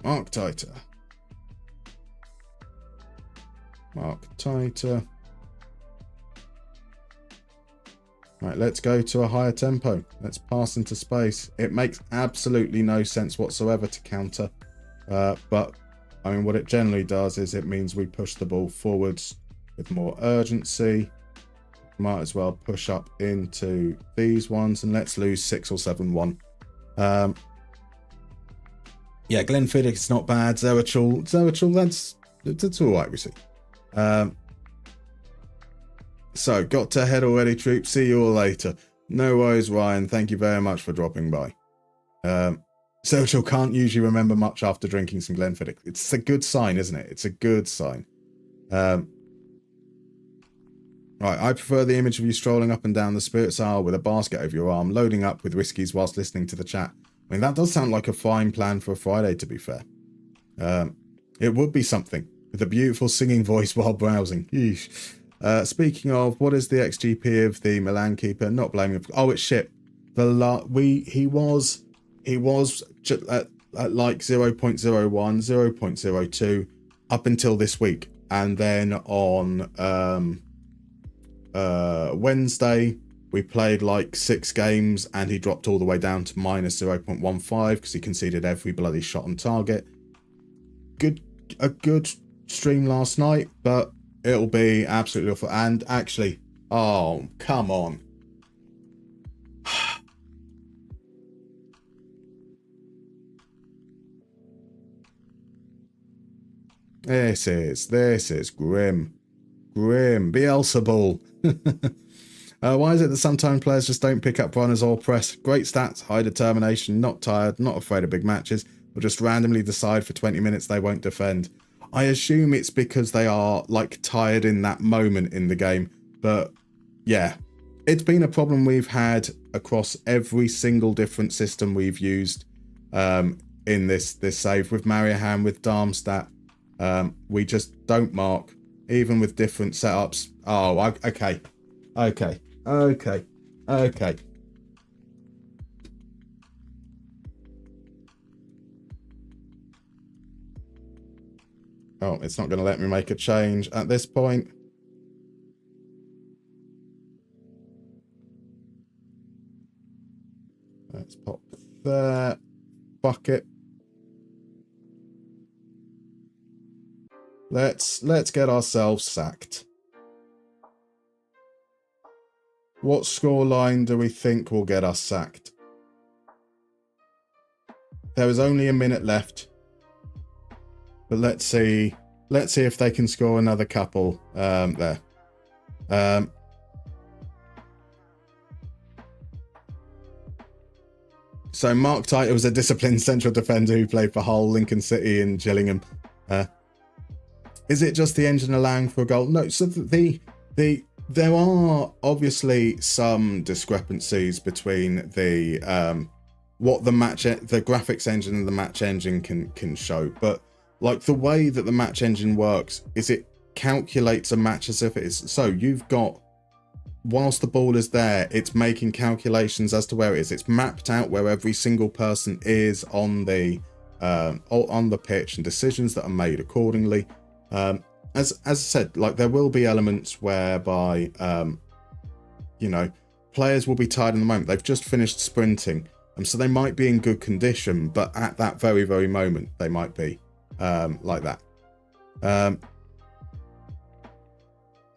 Speaker 1: Mark tighter. Mark tighter. Right, let's go to a higher tempo. Let's pass into space. It makes absolutely no sense whatsoever to counter. But, I mean, what it generally does is it means we push the ball forwards with more urgency. Might as well push up into these ones, and let's lose 6 or 7-1. Yeah, Glenfiddich is not bad. Zerachul, that's all right, we see. So, got to head already, troops. See you all later. No worries, Ryan. Thank you very much for dropping by. Zerachul can't usually remember much after drinking some Glenfiddich. It's a good sign, isn't it? It's a good sign. Right, I prefer the image of you strolling up and down the Spirits Isle with a basket over your arm, loading up with whiskies whilst listening to the chat. I mean, that does sound like a fine plan for a Friday, to be fair. It would be something, with a beautiful singing voice while browsing. Yeesh. Speaking of, what is the XGP of the Milan keeper? Not blaming him. Oh, it's shit. He was at like 0.01, 0.02 up until this week. And then on Wednesday, we played like 6 games and he dropped all the way down to minus 0.15 because he conceded every bloody shot on target. A good stream last night, but it'll be absolutely awful. And actually, oh, come on. This is grim. Beelzebul. Why is it that sometimes players just don't pick up runners or press? Great stats, high determination, not tired, not afraid of big matches, or just randomly decide for 20 minutes they won't defend. I assume it's because they are like tired in that moment in the game. But yeah, it's been a problem we've had across every single different system we've used in this save. With Mariahan, with Darmstadt, we just don't mark, even with different setups. Oh, okay. Oh, it's not going to let me make a change at this point. Let's pop there. Fuck it. Let's get ourselves sacked. What scoreline do we think will get us sacked? There is only a minute left. But let's see if they can score another couple there. So Mark Titer was a disciplined central defender who played for Hull, Lincoln City and Gillingham. Is it just the engine allowing for a goal? No, so there are obviously some discrepancies between the what the graphics engine and the match engine can show, but like the way that the match engine works is it calculates a match as if it is. So you've got, whilst the ball is there, it's making calculations as to where it is. It's mapped out where every single person is on the pitch and decisions that are made accordingly. As I said, like there will be elements whereby, players will be tired in the moment. They've just finished sprinting, and so they might be in good condition, but at that very, very moment, they might be like that.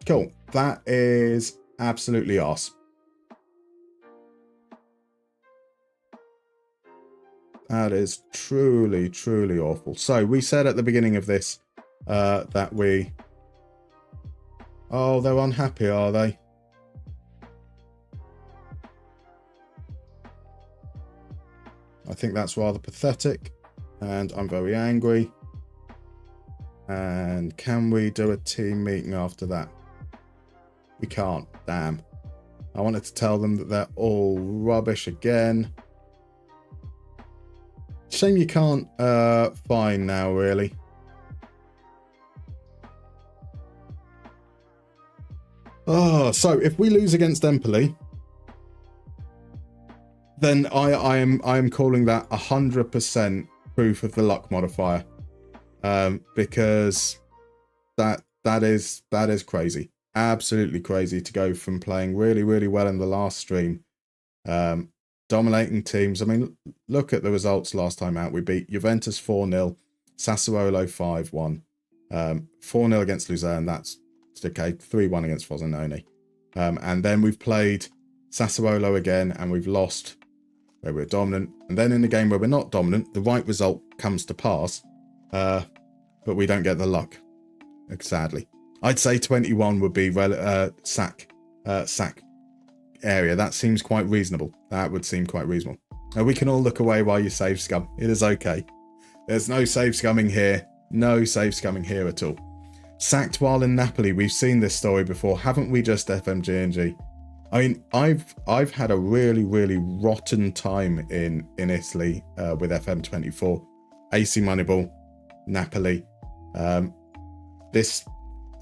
Speaker 1: Cool. That is absolutely arse. That is truly, truly awful. So we said at the beginning of this that we... Oh, they're unhappy, are they? I think that's rather pathetic, and I'm very angry. And can we do a team meeting after that? We can't. Damn. I wanted to tell them that they're all rubbish again. Shame you can't fine now, really. Oh, so if we lose against Empoli, then I am calling that 100% proof of the luck modifier, because that is crazy, absolutely crazy to go from playing really, really well in the last stream, dominating teams. I mean, look at the results last time out. We beat Juventus 4-0, Sassuolo 5-1, 4-0 against Luzerne. That's okay. 3-1 against Frosinone, and then we've played Sassuolo again, and we've lost where we're dominant. And then in the game where we're not dominant, the right result comes to pass, but we don't get the luck, sadly. I'd say 21 would be sack area. That seems quite reasonable. That would seem quite reasonable. Now we can all look away while you save scum. It is okay. There's no save scumming here. No save scumming here at all. Sacked while in Napoli. We've seen this story before, haven't we? Just FMG&G. I mean, I've had a really, really rotten time in Italy with FM24, AC Moneyball, Napoli. This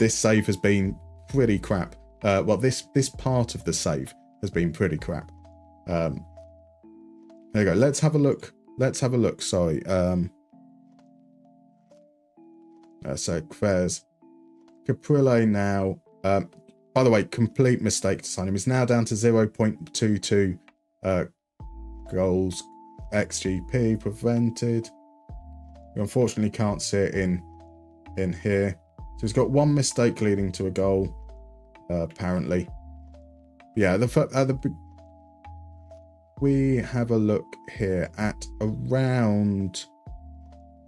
Speaker 1: save has been pretty crap. Well, this part of the save has been pretty crap. There you go. Let's have a look. Sorry. So Quez Caprile now. By the way, complete mistake to sign him. He's now down to 0.22 goals XGP prevented. You unfortunately can't see it in here. So he's got one mistake leading to a goal, apparently. Yeah, we have a look here at around,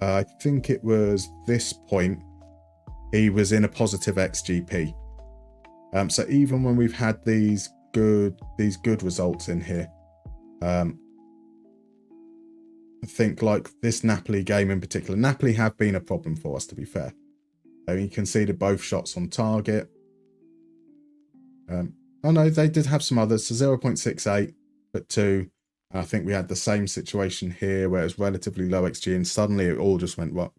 Speaker 1: I think it was this point, he was in a positive XGP. So even when we've had these good results in here, I think like this Napoli game in particular, Napoli have been a problem for us, to be fair. He conceded both shots on target. Oh no, they did have some others. So 0.68, but 2. I think we had the same situation here where it was relatively low XG and suddenly it all just went wrong.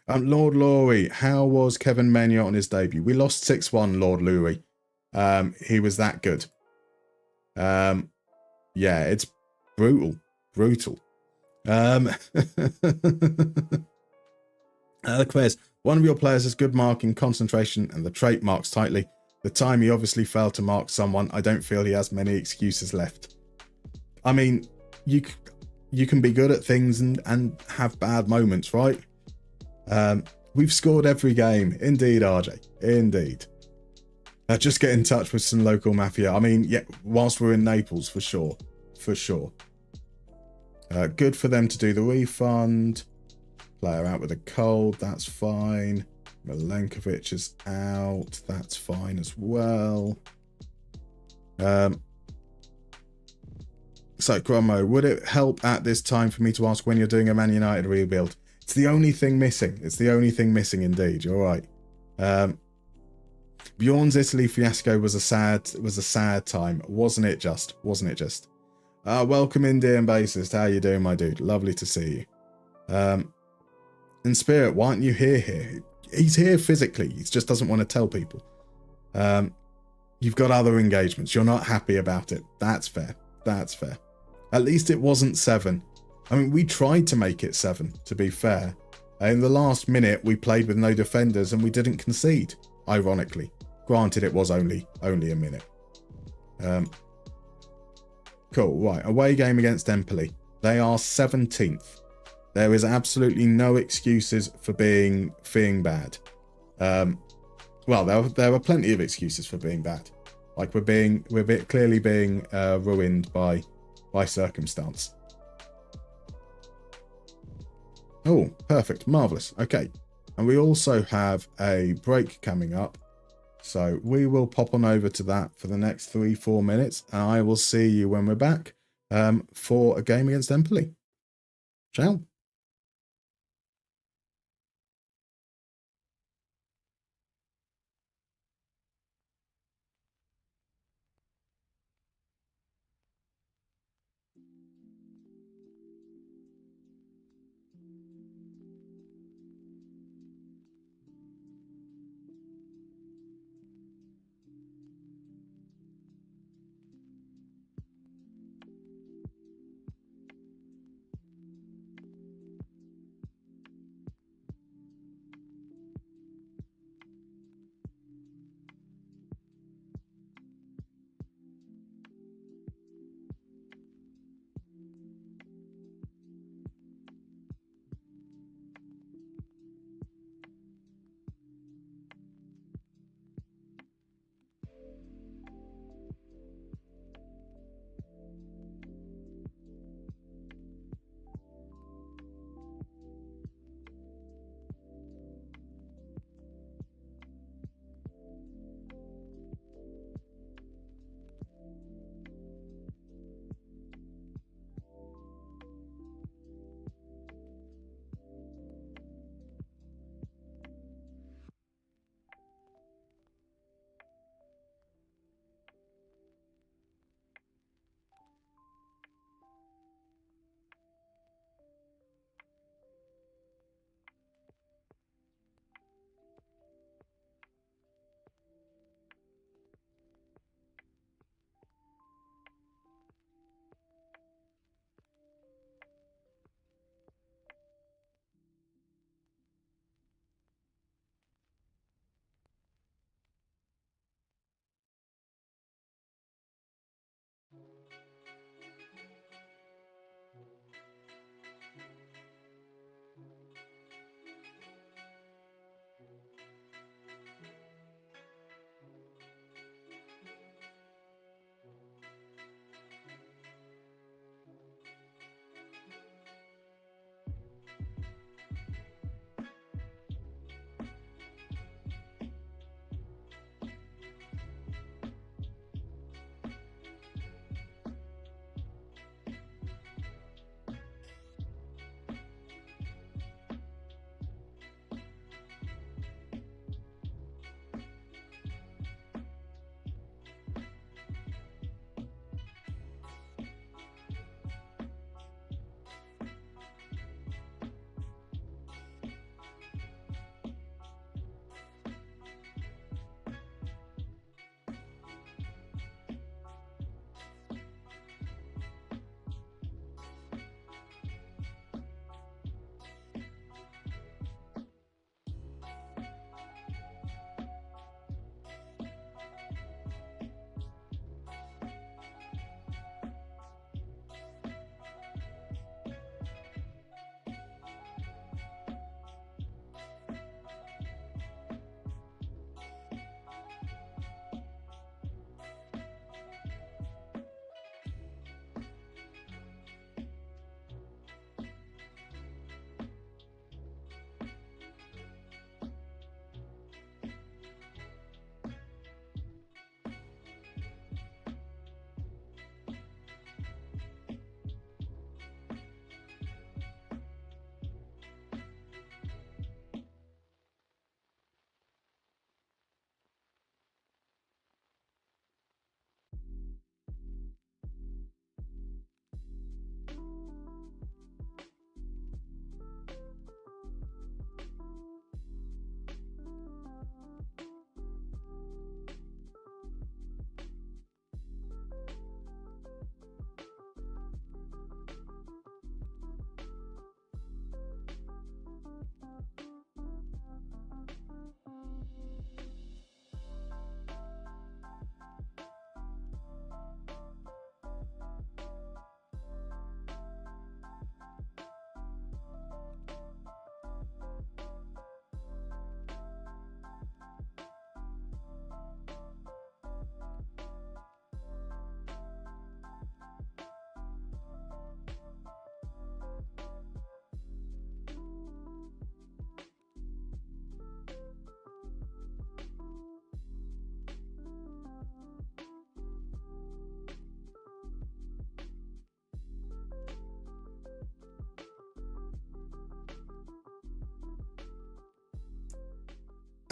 Speaker 1: Lord Laurie, how was Kevin Menia on his debut? We lost 6-1, Lord Laurie. He was that good. Yeah, it's brutal. The quiz. One of your players has good marking, concentration, and the trait marks tightly. The time he obviously failed to mark someone, I don't feel he has many excuses left. I mean, you can be good at things and have bad moments, right? We've scored every game. Indeed, RJ. Indeed. Just get in touch with some local mafia. I mean, yeah, whilst we're in Naples, for sure. For sure. Good for them to do the refund. Player out with a cold. That's fine. Milenkovic is out. That's fine as well. So, Cromo, would it help at this time for me to ask when you're doing a Man United rebuild? It's the only thing missing. It's the only thing missing indeed. You're right. Bjorn's Italy fiasco was a sad time, wasn't it just? Welcome Indian bassist. How you doing, my dude? Lovely to see you. In spirit, why aren't you here? He's here physically. He just doesn't want to tell people. You've got other engagements. You're not happy about it. That's fair. At least it wasn't 7. I mean, we tried to make it 7, to be fair. In the last minute, we played with no defenders and we didn't concede, ironically. Granted, it was only a minute. Cool, right. Away game against Empoli. They are 17th. There is absolutely no excuses for being bad. Well, there are plenty of excuses for being bad. Like we're clearly being ruined by circumstance. Oh, perfect, marvelous. Okay, and we also have a break coming up, so we will pop on over to that for the next 3-4 minutes, and I will see you when we're back for a game against Empoli. Ciao.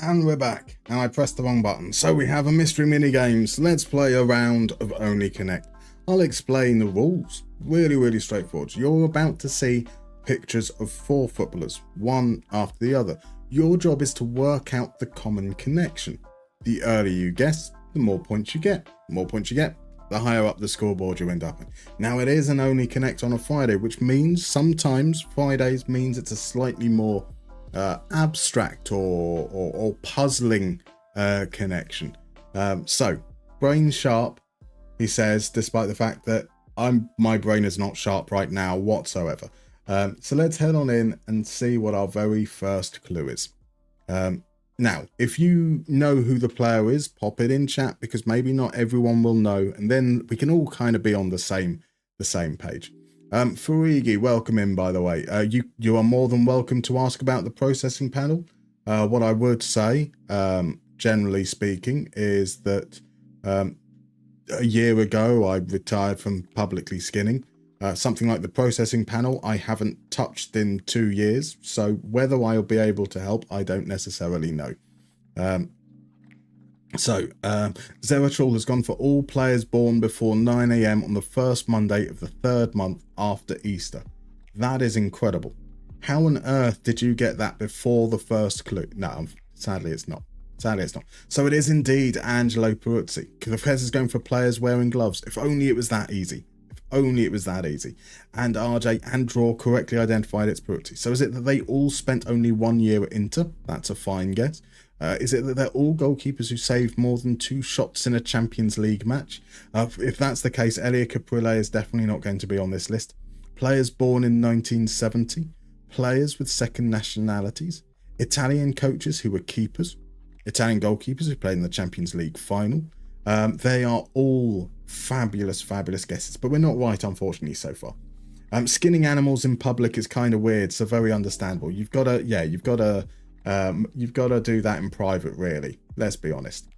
Speaker 1: And we're back, and I pressed the wrong button. So we have a mystery mini games. Let's play a round of Only Connect. I'll explain the rules. Really, really straightforward. You're about to see pictures of 4 footballers, one after the other. Your job is to work out the common connection. The earlier you guess, the more points you get. The more points you get, the higher up the scoreboard you end up in. Now, it is an Only Connect on a Friday, which means sometimes Fridays means it's a slightly more abstract or puzzling connection. So, brain sharp, he says, despite the fact that my brain is not sharp right now whatsoever. So let's head on in and see what our very first clue is. Now, if you know who the player is, pop it in chat, because maybe not everyone will know, and then we can all kind of be on the same page. Farigi, welcome in, by the way. You are more than welcome to ask about the processing panel. What I would say, generally speaking, is that a year ago I retired from publicly skinning. Something like the processing panel I haven't touched in 2 years, so whether I'll be able to help, I don't necessarily know. Zeratrol has gone for all players born before 9 AM on the first Monday of the 3rd month after Easter. That is incredible. How on earth did you get that before the first clue? No, sadly it's not. So it is indeed Angelo Peruzzi. The Fez is going for players wearing gloves. If only it was that easy. And RJ and Draw correctly identified its Peruzzi. So is it that they all spent only 1 year at Inter? That's a fine guess. Is it that they're all goalkeepers who saved more than 2 shots in a Champions League match? If that's the case, Elia Caprile is definitely not going to be on this list. Players born in 1970. Players with second nationalities. Italian coaches who were keepers. Italian goalkeepers who played in the Champions League final. They are all fabulous guesses, but we're not right, unfortunately, so far. Skinning animals in public is kind of weird, so very understandable. You've got to do that in private, really. Let's be honest.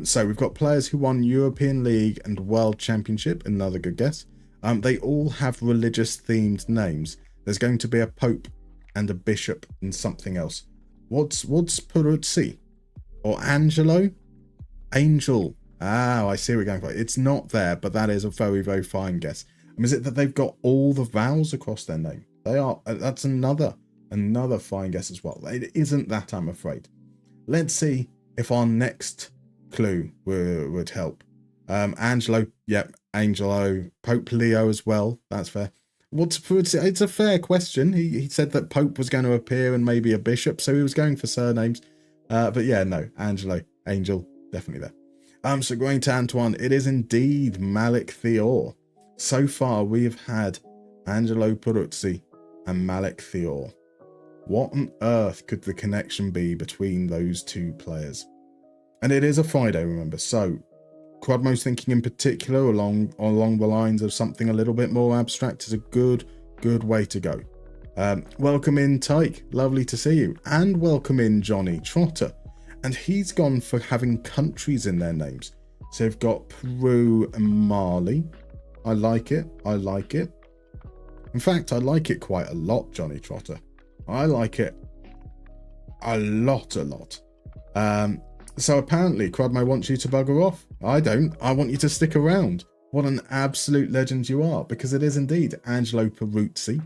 Speaker 1: So we've got players who won European League and World Championship. Another good guess. They all have religious-themed names. There's going to be a pope and a bishop and something else. What's Peruzzi? Or Angelo? Angel. Ah, I see what we're going for. It's not there, but that is a very, very fine guess. Is it that they've got all the vowels across their name? They are. That's another fine guess as well. It isn't that, I'm afraid. Let's see if our next clue would help. Angelo. Yep. Angelo. Pope Leo as well. That's fair. It's a fair question. He said that Pope was going to appear and maybe a bishop, so he was going for surnames. But yeah, no. Angelo. Angel. Definitely there. So going to Antoine, it is indeed Malik Thior. So far, we have had Angelo Peruzzi and Malik Thior. What on earth could the connection be between those 2 players? And it is a Friday, remember. So Quadmo's thinking in particular along the lines of something a little bit more abstract is a good way to go. Welcome in, Tyke. Lovely to see you. And welcome in, Johnny Trotter. And he's gone for having countries in their names. So they've got Peru and Mali. I like it. In fact, I like it quite a lot, Johnny Trotter. I like it a lot. So apparently, Quadmo wants you to bugger off. I don't. I want you to stick around. What an absolute legend you are, because it is indeed Angelo Peruzzi,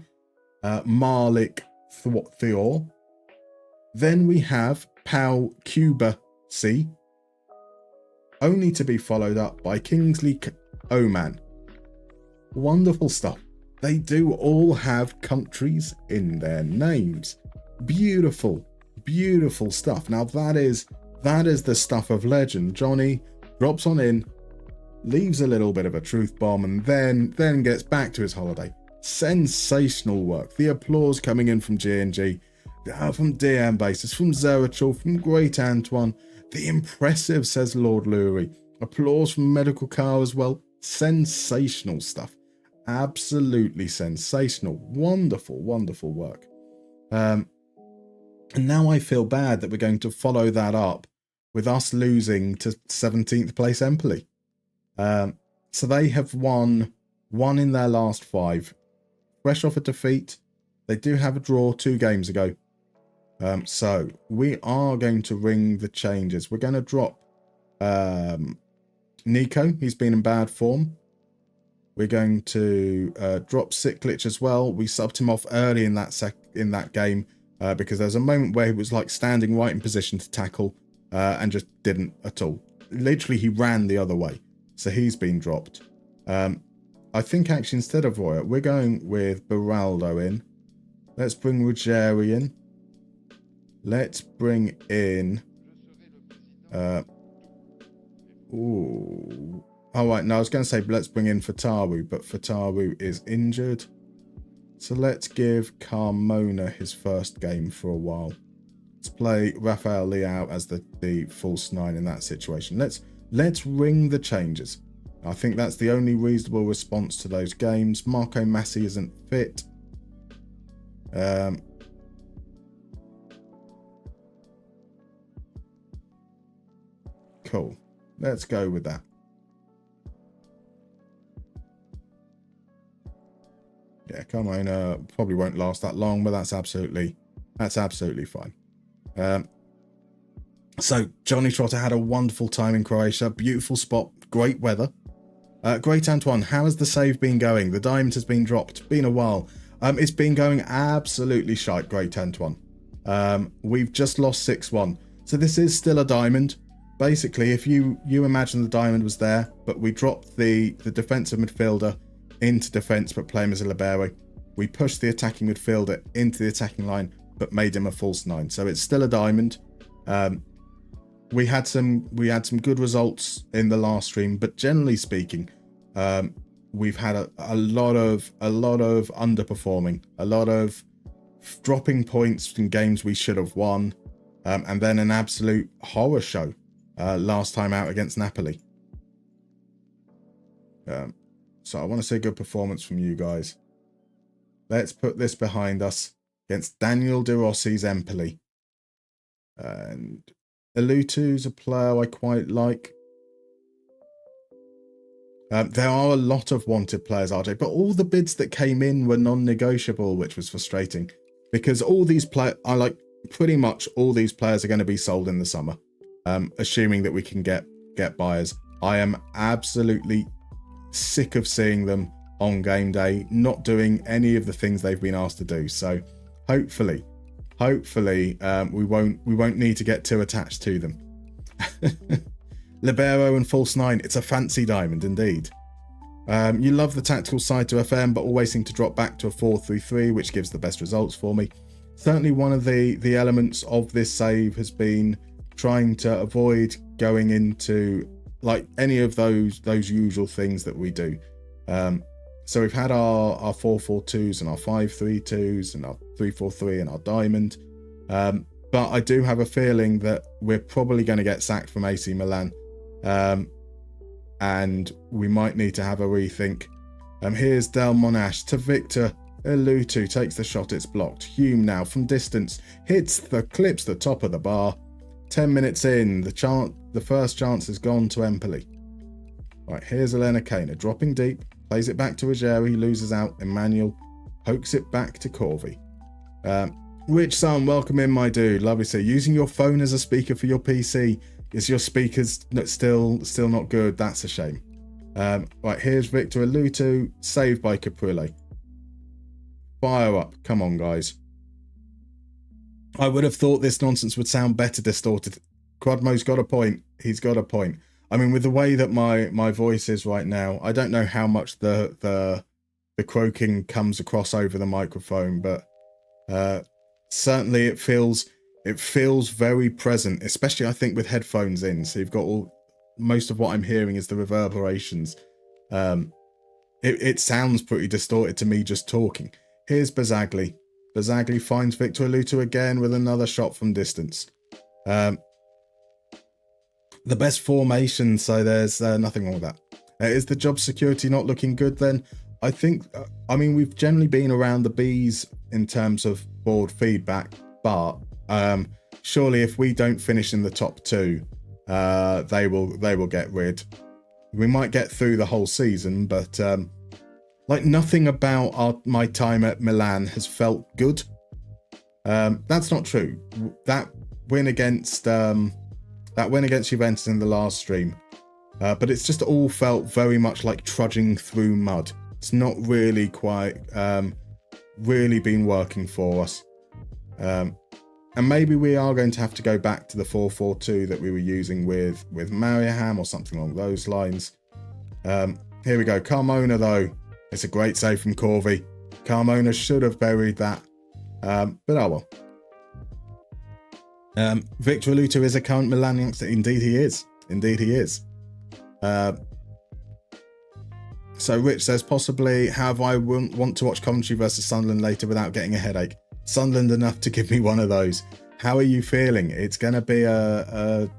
Speaker 1: Malik Thior. Then we have Pau Cuba C, only to be followed up by Kingsley Oman. Wonderful stuff. They do all have countries in their names. Beautiful stuff. Now that is the stuff of legend. Johnny drops on in, leaves a little bit of a truth bomb, and then gets back to his holiday. Sensational work. The applause coming in from G&G. From DM Basis, from Zeratrol, from Great Antoine. The impressive, says Lord Lurie. Applause from Medical Car as well. Sensational stuff. Absolutely sensational. Wonderful work. And now I feel bad that we're going to follow that up with us losing to 17th place Empoli. So they have won in their last 5. Fresh off a defeat. They do have a draw 2 games ago. So we are going to ring the changes. We're going to drop Nico. He's been in bad form. We're going to drop Siklic as well. We subbed him off early in that game because there was a moment where he was like standing right in position to tackle and just didn't at all. Literally, he ran the other way. So he's been dropped. I think actually instead of Roya, we're going with Beraldo in. Let's bring Ruggieri in. Let's bring in... Ooh. Oh, right. No, I was going to say let's bring in Fatawu, but Fatawu is injured. So let's give Carmona his first game for a while. Let's play Rafael Leao as the false nine in that situation. Let's ring the changes. I think that's the only reasonable response to those games. Marco Massi isn't fit. Cool. Let's go with that. Yeah, Carmona probably won't last that long, but that's absolutely fine. So Johnny Trotter had a wonderful time in Croatia. Beautiful spot, great weather. Great Antoine, how has the save been going? The diamond has been dropped. Been a while. It's been going absolutely shite, Great Antoine. We've just lost 6-1. So this is still a diamond. Basically, if you imagine the diamond was there, but we dropped the defensive midfielder into defence but play him as a libero. We pushed the attacking midfielder into the attacking line but made him a false nine. So it's still a diamond. We had some good results in the last stream, but generally speaking, we've had a lot of underperforming, a lot of dropping points in games we should have won, and then an absolute horror show last time out against Napoli. So I want to say good performance from you guys. Let's put this behind us against Daniel De Rossi's Empoli. And Elutu's a player I quite like. There are a lot of wanted players, RJ, but all the bids that came in were non-negotiable, which was frustrating. Because all these players, pretty much all these players are going to be sold in the summer. Assuming that we can get buyers. I am absolutely sick of seeing them on game day not doing any of the things they've been asked to do. So hopefully we won't need to get too attached to them. Libero and false nine, it's a fancy diamond indeed. You love the tactical side to FM, but always seem to drop back to a 4-3-3, which gives the best results for me. Certainly one of the elements of this save has been trying to avoid going into like any of those usual things that we do. So we've had our 4-4-2s and our 5-3-2s and our 3-4-3 and our diamond. But I do have a feeling that we're probably going to get sacked from AC Milan. And we might need to have a rethink. Here's Del Monash to Victor. Elutu takes the shot, it's blocked. Hume now from distance clips the top of the bar. 10 minutes in, the first chance has gone to Empoli. Right, here's Elena Kana dropping deep, plays it back to Ruggieri, he loses out. Emmanuel pokes it back to Corvi. Rich Son, welcome in, my dude. Lovely to see you. Using your phone as a speaker for your PC. Is your speakers still not good? That's a shame. Right, here's Victor Elutu, saved by Caprile. Fire up. Come on, guys. I would have thought this nonsense would sound better distorted. Quadmo's got a point. He's got a point. I mean, with the way that my voice is right now, I don't know how much the croaking comes across over the microphone, but certainly it feels very present, especially I think with headphones in. So you've got most of what I'm hearing is the reverberations. It sounds pretty distorted to me just talking. Here's Bazagli. Bazagli finds Victor Elutu again with another shot from distance. The best formation, so there's nothing wrong with that. Is the job security not looking good then? I think, we've generally been around the Bs in terms of board feedback, but surely if we don't finish in the top two, they will get rid. We might get through the whole season, but nothing about my time at Milan has felt good. That's not true. That win against Juventus in the last stream, but it's just all felt very much like trudging through mud. It's not really quite really been working for us. And maybe we are going to have to go back to the 4-4-2 that we were using with Mariaham or something along those lines. Here we go. Carmona, though. It's a great save from Corvi. Carmona should have buried that. But oh well. Victor Aluto is a current Milan youngster. Indeed he is. Indeed he is. So Rich says, possibly, however, I wouldn't want to watch Coventry versus Sunderland later without getting a headache. Sunderland enough to give me one of those. How are you feeling? It's going to be a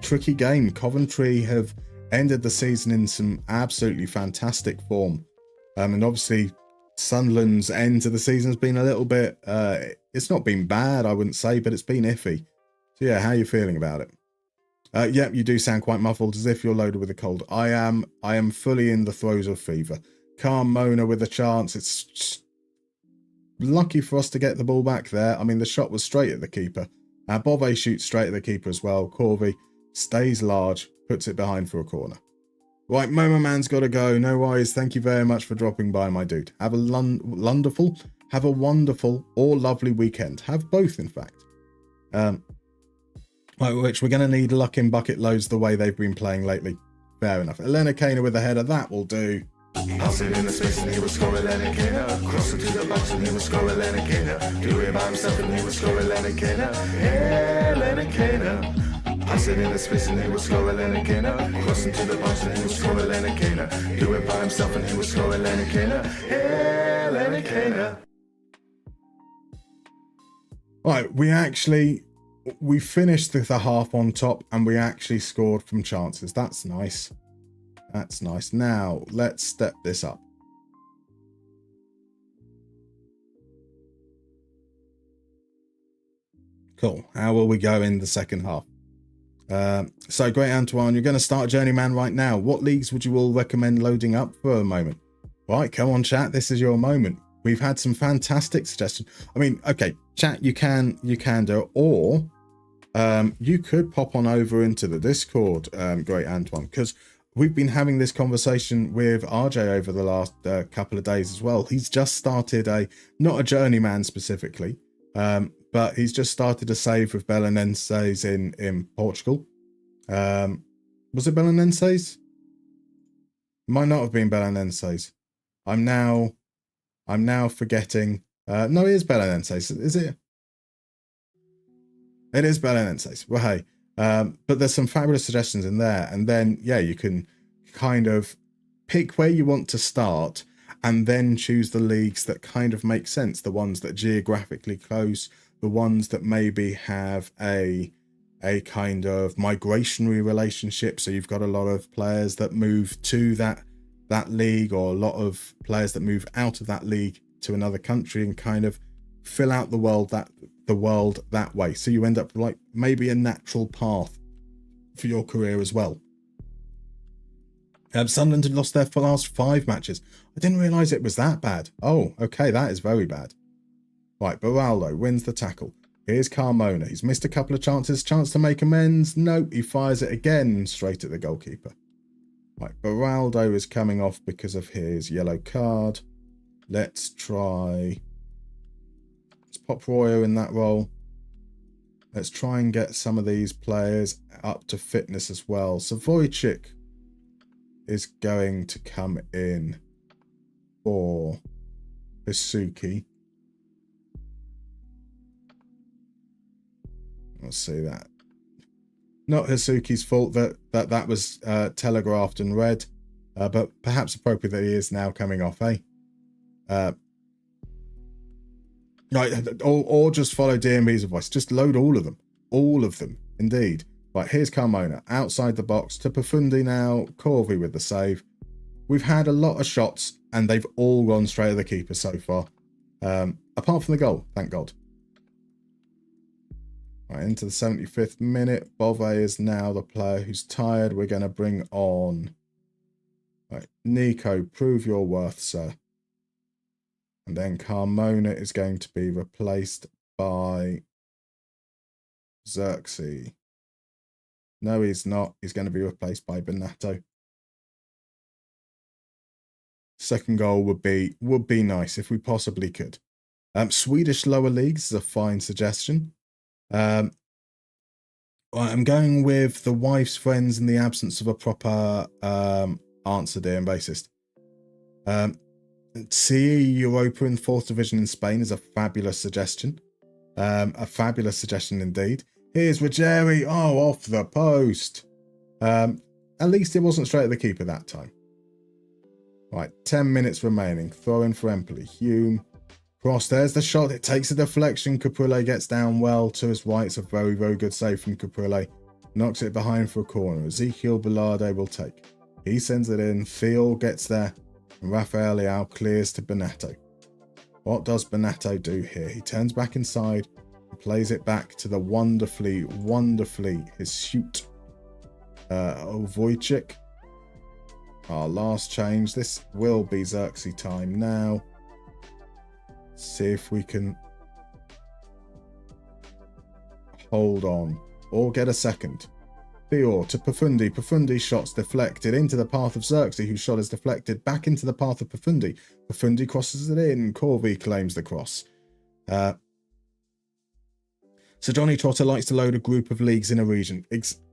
Speaker 1: tricky game. Coventry have ended the season in some absolutely fantastic form. And obviously, Sunderland's end to the season has been a little bit... it's not been bad, I wouldn't say, but it's been iffy. So yeah, how are you feeling about it? Yep, you do sound quite muffled, as if you're loaded with a cold. I am fully in the throes of fever. Carmona with a chance. It's just lucky for us to get the ball back there. I mean, the shot was straight at the keeper. Bove shoots straight at the keeper as well. Corvi stays large, puts it behind for a corner. Right, Momo Man's got to go. No worries. Thank you very much for dropping by, my dude. Have a wonderful or lovely weekend. Have both, in fact. Which we're going to need luck in bucket loads the way they've been playing lately. Fair enough. Elena Kana with a header. That will do.
Speaker 4: Passing in the space and he will score Elena Kana. Crossing to the box and he will score Elena Kana. Do it by himself and he will score Elena Kana. Elena Kana. Passing in the space and he will score Elena Kana. Crossing to the box and he will score Elena Kana. Do it by himself and he will score Elena Kana. Elena Kana.
Speaker 1: Right, we finished the half on top and we actually scored from chances. That's nice. That's nice. Now, let's step this up. Cool. How will we go in the second half? So, Great Antoine, you're going to start Journeyman right now. What leagues would you all recommend loading up for a moment? Right, come on, chat. This is your moment. We've had some fantastic suggestions. I mean, okay, chat, you can do it, or you could pop on over into the Discord, Great Antoine, because we've been having this conversation with RJ over the last couple of days as well. He's just started not a journeyman specifically, but he's just started a save with Belenenses in Portugal. Was it Belenenses? Might not have been Belenenses. I'm now forgetting. No, it is Belenenses. Is it? It is Belenenses. Well, hey. But there's some fabulous suggestions in there. And then, yeah, you can kind of pick where you want to start and then choose the leagues that kind of make sense. The ones that are geographically close, the ones that maybe have a kind of migrationary relationship. So you've got a lot of players that move to that league, or a lot of players that move out of that league to another country and kind of fill out the world that way. So you end up like maybe a natural path for your career as well. Sunderland had lost their last 5 matches. I didn't realise it was that bad. Oh, okay, that is very bad. Right, Baraldo wins the tackle. Here's Carmona. He's missed a couple of chances. Chance to make amends. Nope, he fires it again straight at the goalkeeper. Right, Baraldo is coming off because of his yellow card. Let's try... Let's pop Royo in that role. Let's try and get some of these players up to fitness as well. So Wojcik is going to come in for Hisuki. Let's see that. Not Hisuki's fault that was telegraphed and read, but perhaps appropriate that he is now coming off, eh? Right, or just follow DMB's advice. Just load all of them. All of them, indeed. Right, here's Carmona. Outside the box to Profundi now. Corvi with the save. We've had a lot of shots, and they've all gone straight at the keeper so far. Apart from the goal, thank God. Right, into the 75th minute. Bove is now the player who's tired. We're going to bring on... Right, Nico, prove your worth, sir. And then Carmona is going to be replaced by Xerxes. No, he's not. He's going to be replaced by Benato. Second goal would be nice if we possibly could. Swedish lower leagues is a fine suggestion. I'm going with the wife's friends in the absence of a proper answer, dear and bassist. CE Europa in 4th division in Spain is a fabulous suggestion. A fabulous suggestion indeed. Here's Ruggieri. Oh, off the post. At least it wasn't straight at the keeper that time. Right, 10 minutes remaining. Throw in for Empoli. Hume. Cross. There's the shot. It takes a deflection. Caprile gets down well to his right. It's a very, very good save from Caprile. Knocks it behind for a corner. Ezekiel Bellarde will take. He sends it in. Theo gets there. And Rafael Leao clears to Benato. What does Benato do here? He turns back inside and plays it back to the wonderfully his shoot. Wojcik. Our last change. This will be Xerxes time now. See if we can hold on or get a second. Theo to Profundi. Profundi's shot's deflected into the path of Xerxes, whose shot is deflected back into the path of Profundi. Profundi crosses it in. Corvi claims the cross. So Johnny Trotter likes to load a group of leagues in a region.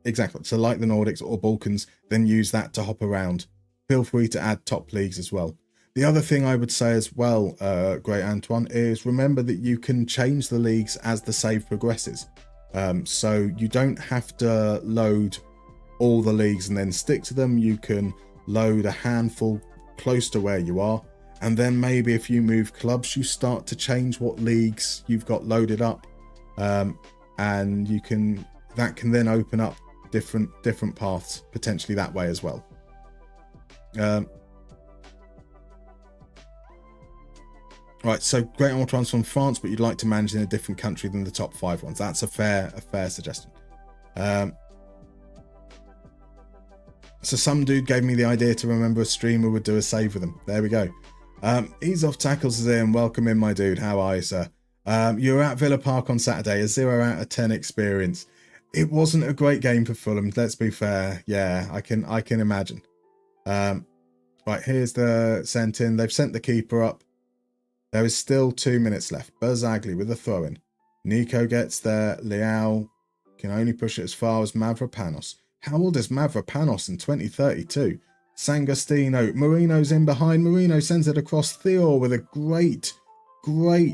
Speaker 1: Exactly. So like the Nordics or Balkans, then use that to hop around. Feel free to add top leagues as well. The other thing I would say as well, Great Antoine, is remember that you can change the leagues as the save progresses. So you don't have to load all the leagues and then stick to them. You can load a handful close to where you are. And then maybe if you move clubs, you start to change what leagues you've got loaded up. And that can then open up different paths potentially that way as well. Right, so Great Antoine's from France, but you'd like to manage in a different country than the top 5 ones. That's a fair suggestion. So some dude gave me the idea to remember a streamer would do a save with them. There we go. Ease Off Tackles is in. Welcome in, my dude. How are you, sir? You were at Villa Park on Saturday. A 0 out of 10 experience. It wasn't a great game for Fulham. Let's be fair. Yeah, I can imagine. Right, here's the sent in. They've sent the keeper up. There is still 2 minutes left. Berzagli with a throw-in. Nico gets there. Leao can only push it as far as Mavropanos. How old is Mavropanos in 2032? Sangostino. Marino's in behind. Marino sends it across. Theo with a great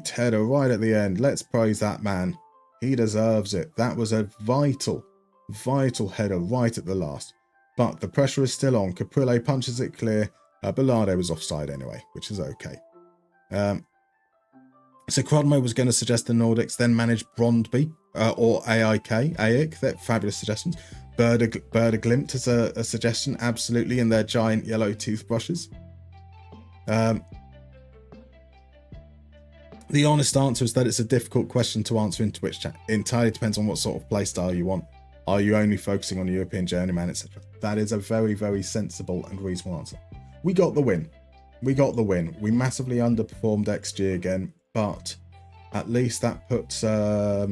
Speaker 1: header right at the end. Let's praise that man. He deserves it. That was a vital header right at the last. But the pressure is still on. Caprile punches it clear. Bellarde was offside anyway, which is okay. So Crodmo was going to suggest the Nordics, then manage Brondby or AIK. They're fabulous suggestions. Berda Glimt is a suggestion, absolutely, in their giant yellow toothbrushes. The honest answer is that it's a difficult question to answer in Twitch chat. It entirely depends on what sort of play style you want. Are you only focusing on European journeyman, etc.? That is a very, very sensible and reasonable answer. We got the win. We massively underperformed XG again, but at least that puts us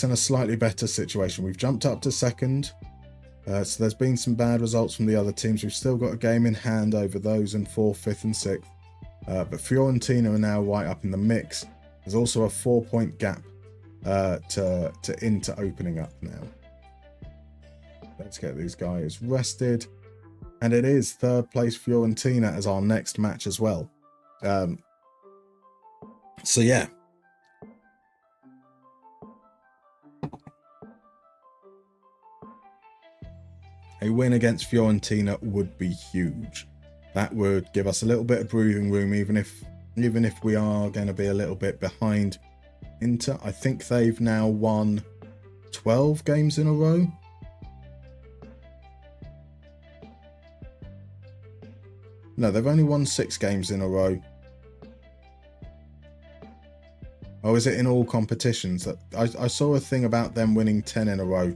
Speaker 1: in a slightly better situation. We've jumped up to second, so there's been some bad results from the other teams. We've still got a game in hand over those in 4th, 5th and 6th, but Fiorentina are now right up in the mix. There's also a 4-point gap to Inter opening up now. Let's get these guys rested. And it is 3rd place Fiorentina as our next match as well. So yeah. A win against Fiorentina would be huge. That would give us a little bit of breathing room, even if we are going to be a little bit behind Inter. I think they've now won 12 games in a row. No, they've only won 6 games in a row. Oh, is it in all competitions? I saw a thing about them winning 10 in a row.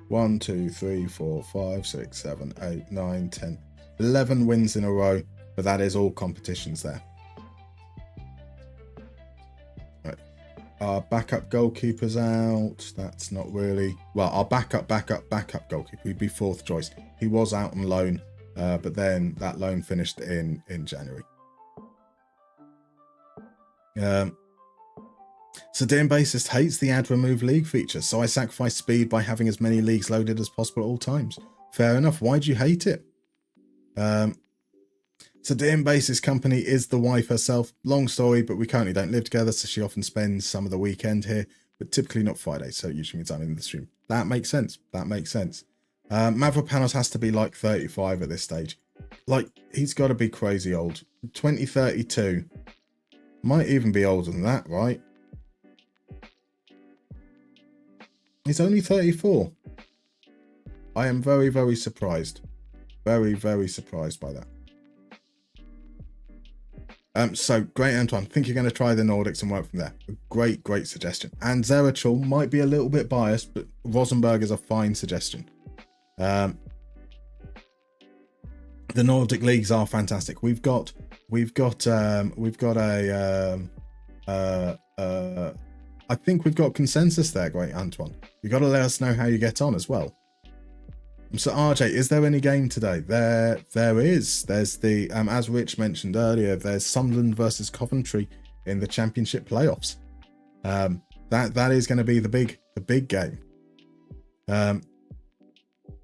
Speaker 1: 1, 2, 3, 4, 5, 6, 7, 8, 9, 10. 11 wins in a row. but that is all competitions there. Right. Our backup goalkeeper's out. That's not really... Well, our backup goalkeeper. He'd be fourth choice. He was out on loan, but then that loan finished in January. So Dean Bassist hates the add remove league feature, so I sacrifice speed by having as many leagues loaded as possible at all times. Fair enough. Why do you hate it? So Dean Bassist company is the wife herself. Long story, but we currently don't live together, so she often spends some of the weekend here, but typically not Friday, so it usually means I'm in the stream. That makes sense. That makes sense. Mavropanos has to be like 35 at this stage. Like, he's got to be crazy old. 2032. Might even be older than that, right? He's only 34. I am very, very surprised. Very, very surprised by that. So, great, Antoine. I think you're going to try the Nordics and work from there. A great, great suggestion. And Zerachul might be a little bit biased, but Rosenberg is a fine suggestion. The Nordic leagues are fantastic. We've got I think we've got consensus there, great Antoine. You've got to let us know how you get on as well. So RJ, is there any game today? There is. There's the as Rich mentioned earlier, there's Sunderland versus Coventry in the Championship playoffs. That is going to be the big game.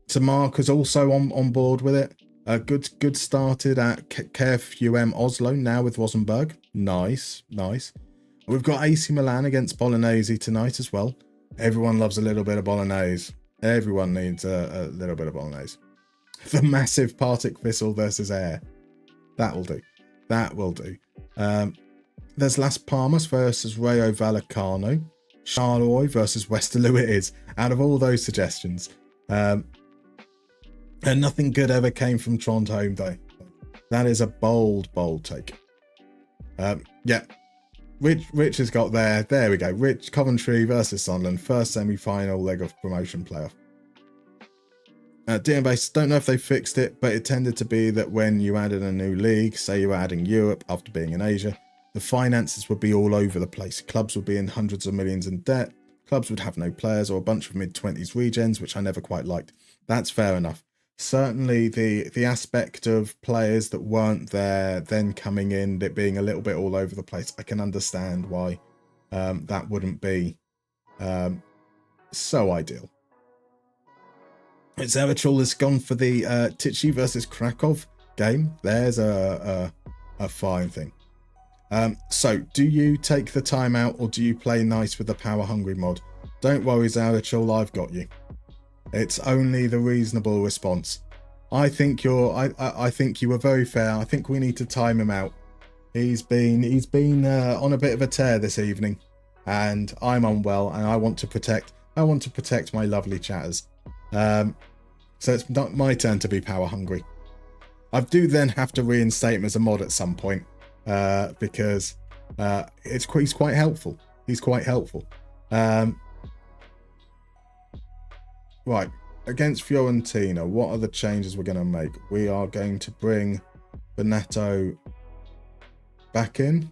Speaker 1: So Mark is also on board with it. Good started at KFUM Oslo now with Rosenberg. Nice. We've got AC Milan against Bolognese tonight as well. Everyone loves a little bit of Bolognese. Everyone needs a little bit of Bolognese. The massive Partick Thistle versus Air. That will do. There's Las Palmas versus Rayo Vallecano. Charleroi versus Westerlo it is. Out of all those suggestions. And nothing good ever came from Trondheim though. That is a bold take. Yeah. Rich has got there. There we go. Rich Coventry versus Sunderland. First semi-final leg of promotion playoff. DMBase, don't know if they fixed it, but it tended to be that when you added a new league, say you were adding Europe after being in Asia, the finances would be all over the place. Clubs would be in hundreds of millions in debt. Clubs would have no players or a bunch of mid-20s regens, which I never quite liked. That's fair enough. Certainly the aspect of players that weren't there then coming in, it being a little bit all over the place, I can understand why that wouldn't be so ideal. Zerachul has gone for the Tichy versus Krakow game. There's a fine thing. So do you take the timeout or do you play nice with the power hungry mod? Don't worry, Zerachul, I've got you. It's only the reasonable response. I think I think you were very fair. I think we need to time him out. He's been on a bit of a tear this evening, and I'm unwell, and I want to protect my lovely chatters. So it's not my turn to be power hungry. I do then have to reinstate him as a mod at some point because he's quite helpful. He's quite helpful. Right, against Fiorentina, what are the changes we're going to make? We are going to bring Benato back in.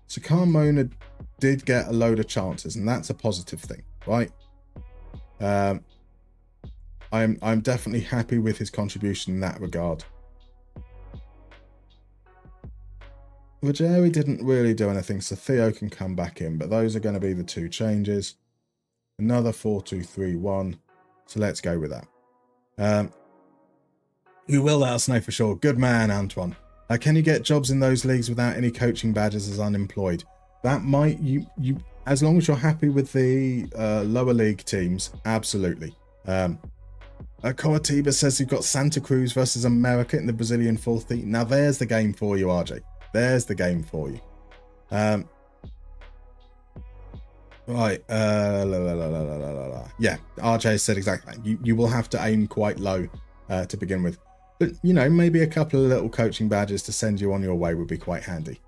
Speaker 1: So Carmona did get a load of chances, and that's a positive thing, right? I'm definitely happy with his contribution in that regard. Rogeri didn't really do anything, so Theo can come back in, but those are going to be the two changes. Another 4-2-3-1, so let's go with that. You will let us know for sure. Good man, Antoine. Can you get jobs in those leagues without any coaching badges as unemployed? That might, you as long as you're happy with the lower league teams, absolutely. Coritiba says you've got Santa Cruz versus America in the Brazilian 4th league. Now there's the game for you, RJ. There's the game for you. Right. Yeah, RJ said exactly that. You will have to aim quite low to begin with. But, you know, maybe a couple of little coaching badges to send you on your way would be quite handy.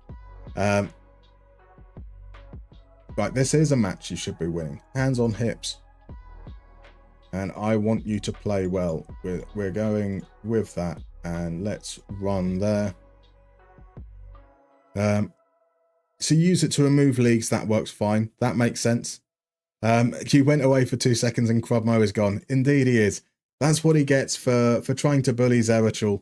Speaker 1: Right, this is a match you should be winning. Hands on hips. And I want you to play well. We're going with that. And let's run there. So use it to remove leagues. That works fine. That makes sense. You went away for 2 seconds and Krubmo is gone. Indeed he is. That's what he gets for trying to bully Zerichel.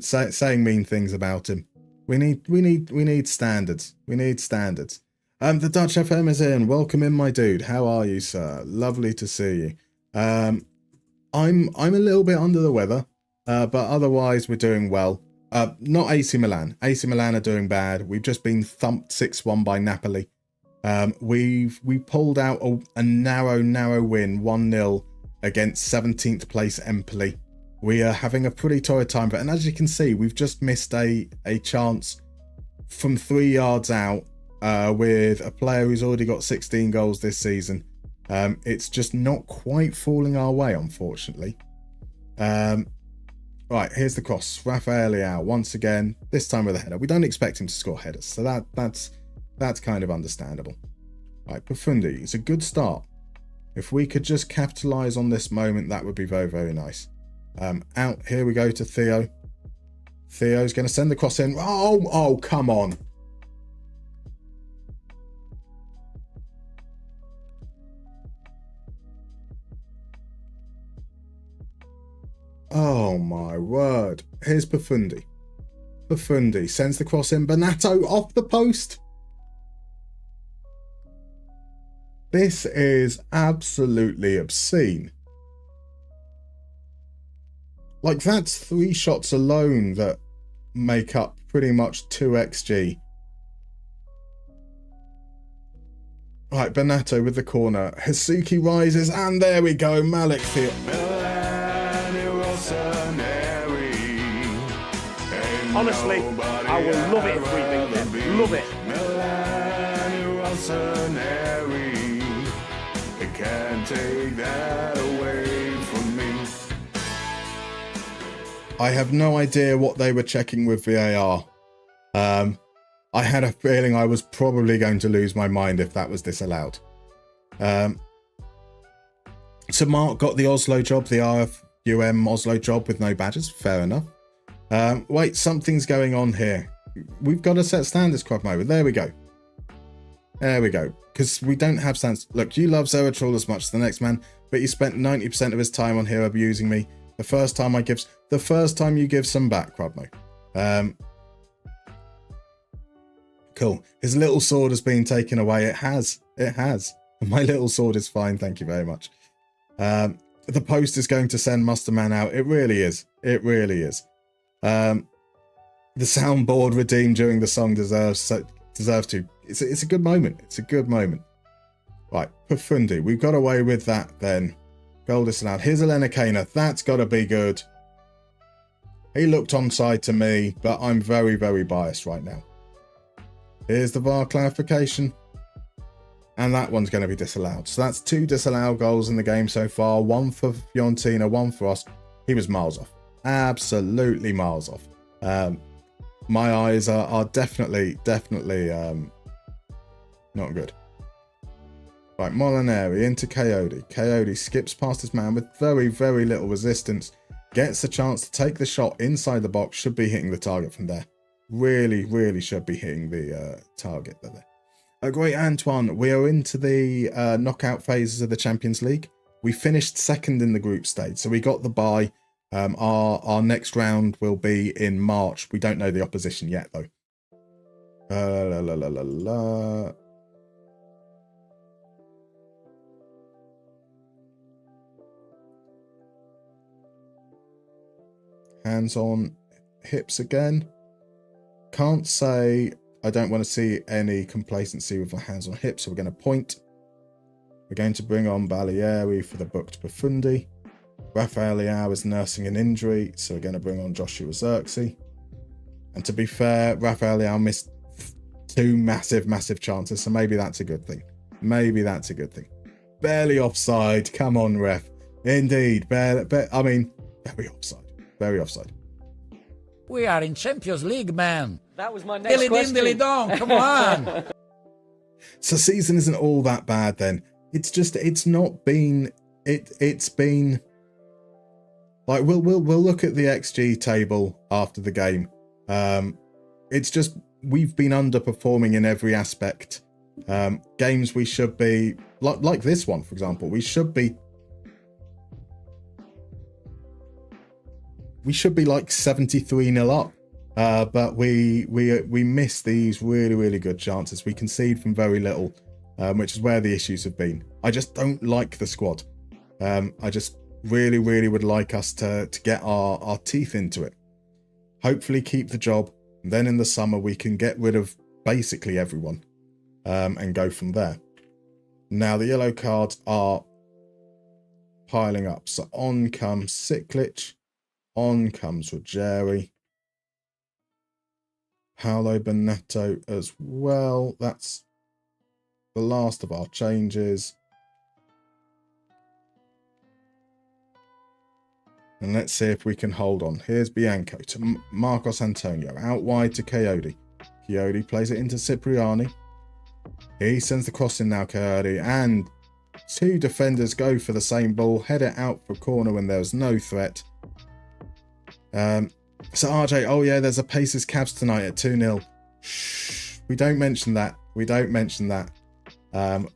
Speaker 1: Saying mean things about him. We need standards. We need standards. The Dutch FM is in. Welcome in, my dude. How are you, sir? Lovely to see you. I'm a little bit under the weather, but otherwise we're doing well. Not AC Milan. AC Milan are doing bad. We've just been thumped 6-1 by Napoli. We pulled out a narrow win, 1-0 against 17th place Empoli. We are having a pretty torrid time, but and as you can see, we've just missed a chance from 3 yards out with a player who's already got 16 goals this season. It's just not quite falling our way, unfortunately. Right, here's the cross. Rafael Leao once again, this time with a header. We don't expect him to score headers, so that's kind of understandable. Right, Profundi, it's a good start. If we could just capitalise on this moment, that would be very, very nice. Out, here we go to Theo. Theo's going to send the cross in. Oh, come on. Oh my word. Here's Profundi. Profundi sends the cross in. Bonato off the post. This is absolutely obscene. Like, that's 3 shots alone that make up pretty much 2 XG. Right, Bonato with the corner. Hasuki rises, and there we go. Malik Field.
Speaker 2: Honestly, I will love it if we beat them. Love it.
Speaker 4: Can't take that away from me.
Speaker 1: I have no idea what they were checking with VAR. I had a feeling I was probably going to lose my mind if that was disallowed. So Mark got the Oslo job, the RFUM Oslo job with no badges. Fair enough. Wait, something's going on here. We've got to set standards, Krubmo. There we go. There we go. Because we don't have standards. Look, you love Zerichel as much as the next man, but you spent 90% of his time on here abusing me. The first time you give some back, Krubmo. Cool. His little sword has been taken away. It has. My little sword is fine. Thank you very much. The post is going to send Musterman out. It really is. It really is. The soundboard redeemed during the song deserves to. It's a good moment. It's a good moment. Right, Profundi. We've got away with that then. Goal disallowed. Here's Elena Kana. That's got to be good. He looked onside to me, but I'm very, very biased right now. Here's the VAR clarification. And that one's going to be disallowed. So that's 2 disallowed goals in the game so far. 1 for Fiorentina, 1 for us. He was miles off. Absolutely miles off. My eyes are definitely not good. Right, Molinari into Coyote. Coyote skips past his man with very, very little resistance. Gets a chance to take the shot inside the box. Should be hitting the target from there. Really, really should be hitting the target there. Great, Antoine. We are into the knockout phases of the Champions League. We finished second in the group stage, so we got the bye. Our next round will be in March. We don't know the opposition yet, though. Hands on hips again. Can't say I don't want to see any complacency with the hands on hips, so we're going to point. We're going to bring on Balieri for the booked Profundi. Rafael Leao is nursing an injury, so we're going to bring on Joshua Zirkzee. And to be fair, Rafael Leao missed 2 massive chances, so maybe that's a good thing. Maybe that's a good thing. Barely offside. Come on, ref. Indeed. Very offside. Very offside.
Speaker 5: We are in Champions League, man.
Speaker 6: That was my next
Speaker 5: Dilly
Speaker 6: question.
Speaker 5: Dilly Dong, come on.
Speaker 1: So season isn't all that bad then. It's not been, it's been, like, we'll look at the XG table after the game. It's just, we've been underperforming in every aspect. Games we should be, like this one, for example, we should be like 73-0 up. But we miss these really, really good chances. We concede from very little, which is where the issues have been. I just don't like the squad. I just really, really would like us to get our teeth into it. Hopefully keep the job. And then in the summer, we can get rid of basically everyone and go from there. Now, the yellow cards are piling up. So on comes Siklic. On comes Ruggieri. Paolo Bonetto as well. That's the last of our changes. And let's see if we can hold on. Here's Bianco to Marcos Antonio. Out wide to Coyote. Coyote plays it into Cipriani. He sends the cross in now, Coyote. And two defenders go for the same ball. Head it out for corner when there's no threat. So RJ, oh yeah, there's a Pacers Cavs tonight at 2-0. Shh, we don't mention that. We don't mention that.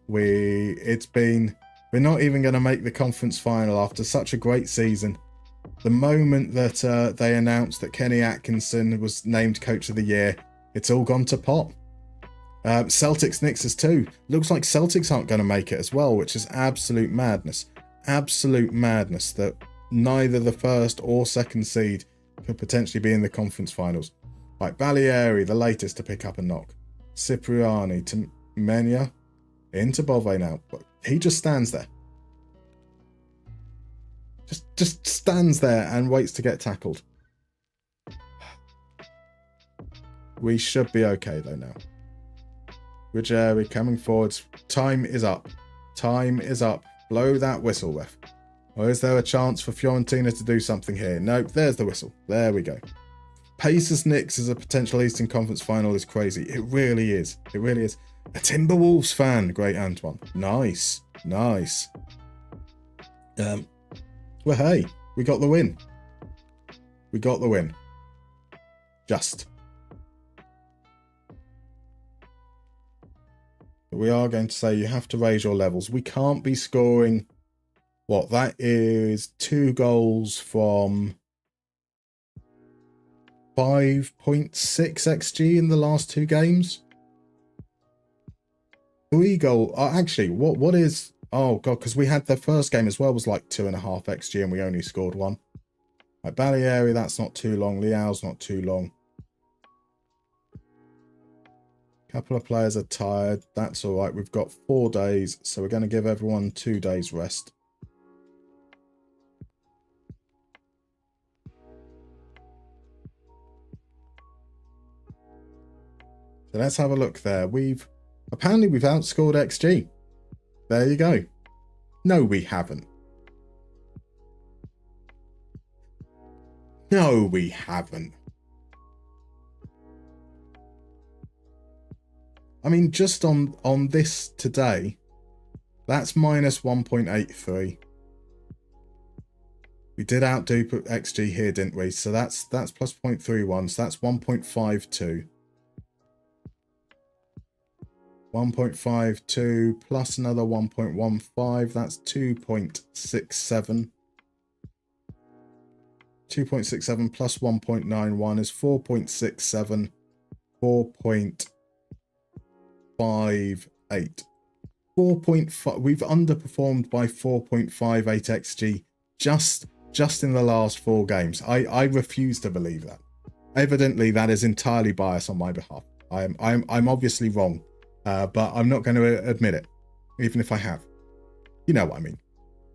Speaker 1: We're not even going to make the conference final after such a great season. The moment that they announced that Kenny Atkinson was named Coach of the Year, it's all gone to pot. Celtics Knicks too. Looks like Celtics aren't going to make it as well, which is absolute madness. Absolute madness that neither the first or second seed could potentially be in the conference finals. Right, Balieri, the latest to pick up a knock. Cipriani to Menia. Into Bove now. But he just stands there. Just stands there and waits to get tackled. We should be okay though now. Ruggieri coming forwards. Time is up. Time is up. Blow that whistle, ref. Or is there a chance for Fiorentina to do something here? Nope, there's the whistle. There we go. Pacers Knicks as a potential Eastern Conference final is crazy. It really is. It really is. A Timberwolves fan. Great, Antoine. Nice. Nice. Well, hey, we got the win. We got the win. Just. But we are going to say you have to raise your levels. We can't be scoring... What, that is 2 goals from 5.6 XG in the last 2 games? 3 goals. Actually, what is... Oh, God, because we had the first game as well was like 2.5 XG and we only scored 1. Right, Balieri, that's not too long. Leao's not too long. Couple of players are tired. That's all right. We've got 4 days, so we're going to give everyone 2 days rest. So let's have a look there. Apparently we've outscored XG. There you go. No, we haven't. No, we haven't. I mean, just on this today, that's minus 1.83. We did outdo XG here, didn't we? So that's plus 0.31. So that's 1.52. 1.52 plus another 1.15, that's 2.67. 2.67 plus 1.91 is 4.67. 4.58. 4.5. We've underperformed by 4.58 XG just in the last 4 games. I refuse to believe that. Evidently, that is entirely biased on my behalf. I'm obviously wrong. But I'm not going to admit it, even if I have. You know what I mean.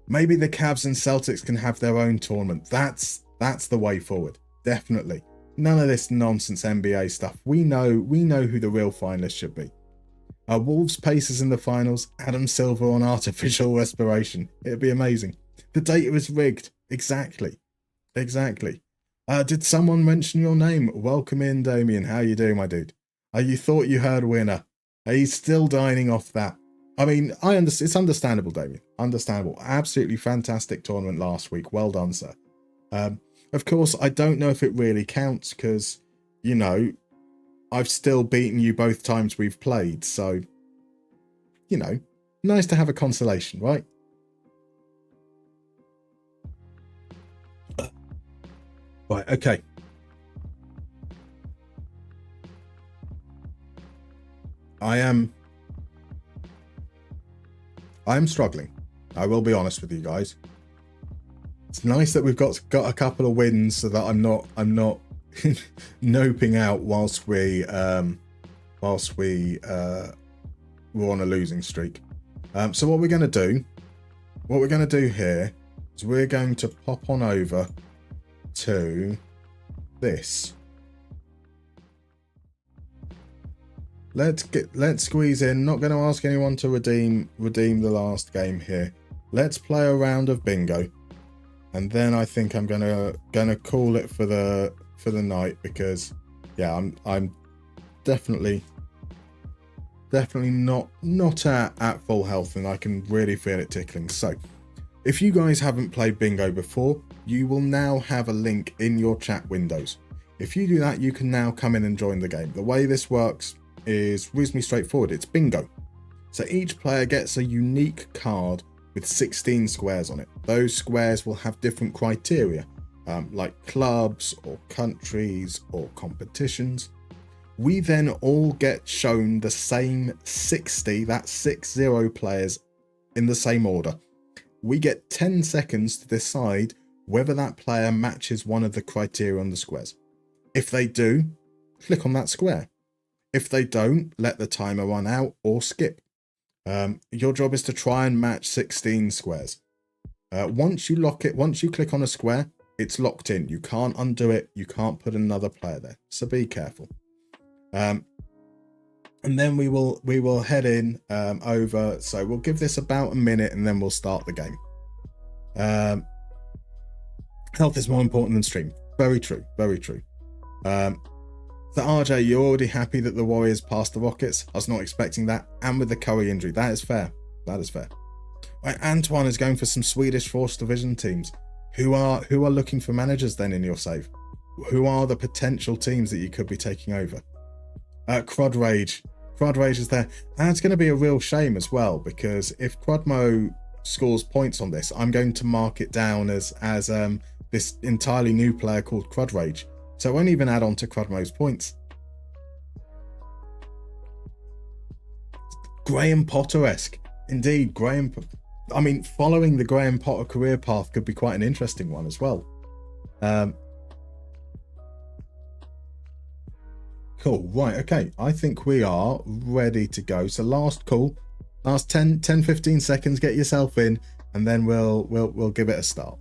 Speaker 1: Maybe the Cavs and Celtics can have their own tournament. That's the way forward. Definitely. None of this nonsense NBA stuff. We know who the real finalists should be. Wolves Pacers in the finals. Adam Silver on artificial respiration. It'd be amazing. The data is rigged. Exactly. Did someone mention your name? Welcome in, Damien. How you doing, my dude? You thought you heard winner. He's still dining off that. I mean, it's understandable, David. Understandable. Absolutely fantastic tournament last week. Well done, sir. Of course, I don't know if it really counts because, you know, I've still beaten you both times we've played. So, you know, nice to have a consolation, right? Right, okay. I am struggling. I will be honest with you guys. It's nice that we've got a couple of wins so that I'm not noping out whilst we were on a losing streak. So what we're going to do here is we're going to pop on over to this. Let's squeeze in. Not going to ask anyone to redeem the last game here. Let's play a round of bingo, and then I think I'm gonna call it for the night because yeah, I'm definitely not at full health, and I can really feel it tickling. So if you guys haven't played bingo before, you will now have a link in your chat windows. If you do that, you can now come in and join the game. The way this works is reasonably straightforward. It's bingo. So each player gets a unique card with 16 squares on it. Those squares will have different criteria, like clubs or countries or competitions. We then all get shown the same 60, that's 60 players in the same order. We get 10 seconds to decide whether that player matches one of the criteria on the squares. If they do, click on that square. If they don't, let the timer run out or skip. Your job is to try and match 16 squares. Once you click on a square, it's locked in. You can't undo it. You can't put another player there. So be careful. And then we will head in over. So we'll give this about a minute and then we'll start the game. Health is more important than stream. Very true. Very true. So RJ, you're already happy that the Warriors passed the Rockets? I was not expecting that. And with the Curry injury, that is fair. That is fair. Right, Antoine is going for some Swedish 4th Division teams. Who are looking for managers then in your save? Who are the potential teams that you could be taking over? Crud Rage is there. And it's going to be a real shame as well, because if Crudmo scores points on this, I'm going to mark it down as this entirely new player called Crud Rage. So it won't even add on to Crudmo's points. Graham Potter-esque. Indeed, following the Graham Potter career path could be quite an interesting one as well. Cool, right, okay. I think we are ready to go. So last call, last 10-15 seconds, get yourself in, and then we'll give it a start.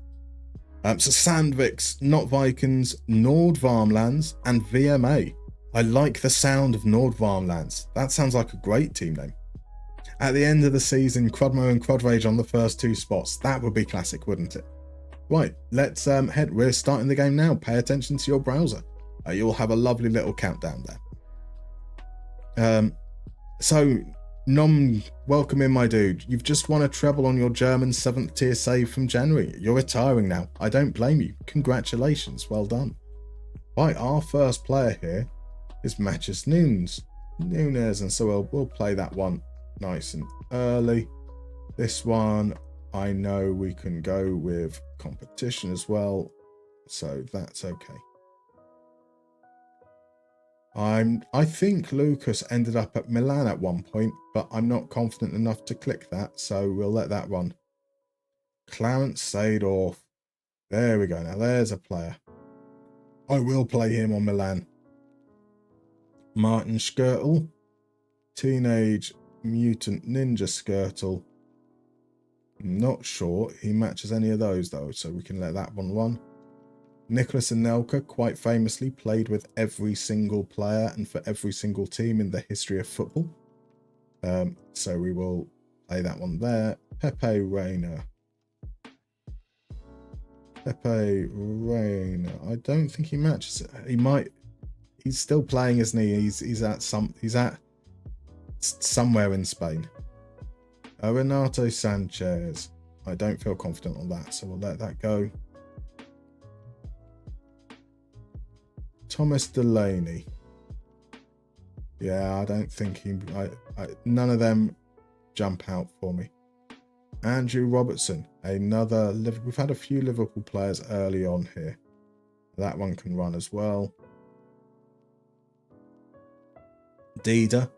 Speaker 1: So Sandviks, Not Vikings, Nordvarmlands, and VMA. I like the sound of Nordvarmlands. That sounds like a great team name. At the end of the season, Crudmo and Crudrage on the first 2 spots. That would be classic, wouldn't it? Right, let's head. We're starting the game now. Pay attention to your browser. You'll have a lovely little countdown there. So, Nom, welcome in, my dude. You've just won a treble on your German 7th tier save from January. You're retiring now. I don't blame you. Congratulations. Well done. Right, our first player here is Matches Nunes, and so we'll play that one nice and early. This one, I know we can go with competition as well, so that's okay. I think Lucas ended up at Milan at one point, but I'm not confident enough to click that, so we'll let that run. Clarence Seedorf. There we go. Now there's a player. I will play him on Milan. Martin Skirtle. Teenage Mutant Ninja Skirtle. Not sure he matches any of those though, so we can let that one run. Nicholas Anelka quite famously played with every single player and for every single team in the history of football. So we will play that one there. Pepe Reina. I don't think he matches it. He might. He's still playing, isn't he? He's at somewhere in Spain. Renato Sanchez. I don't feel confident on that, so we'll let that go. Thomas Delaney. Yeah, I don't think he... none of them jump out for me. Andrew Robertson. Another... We've had a few Liverpool players early on here. That one can run as well. Dida.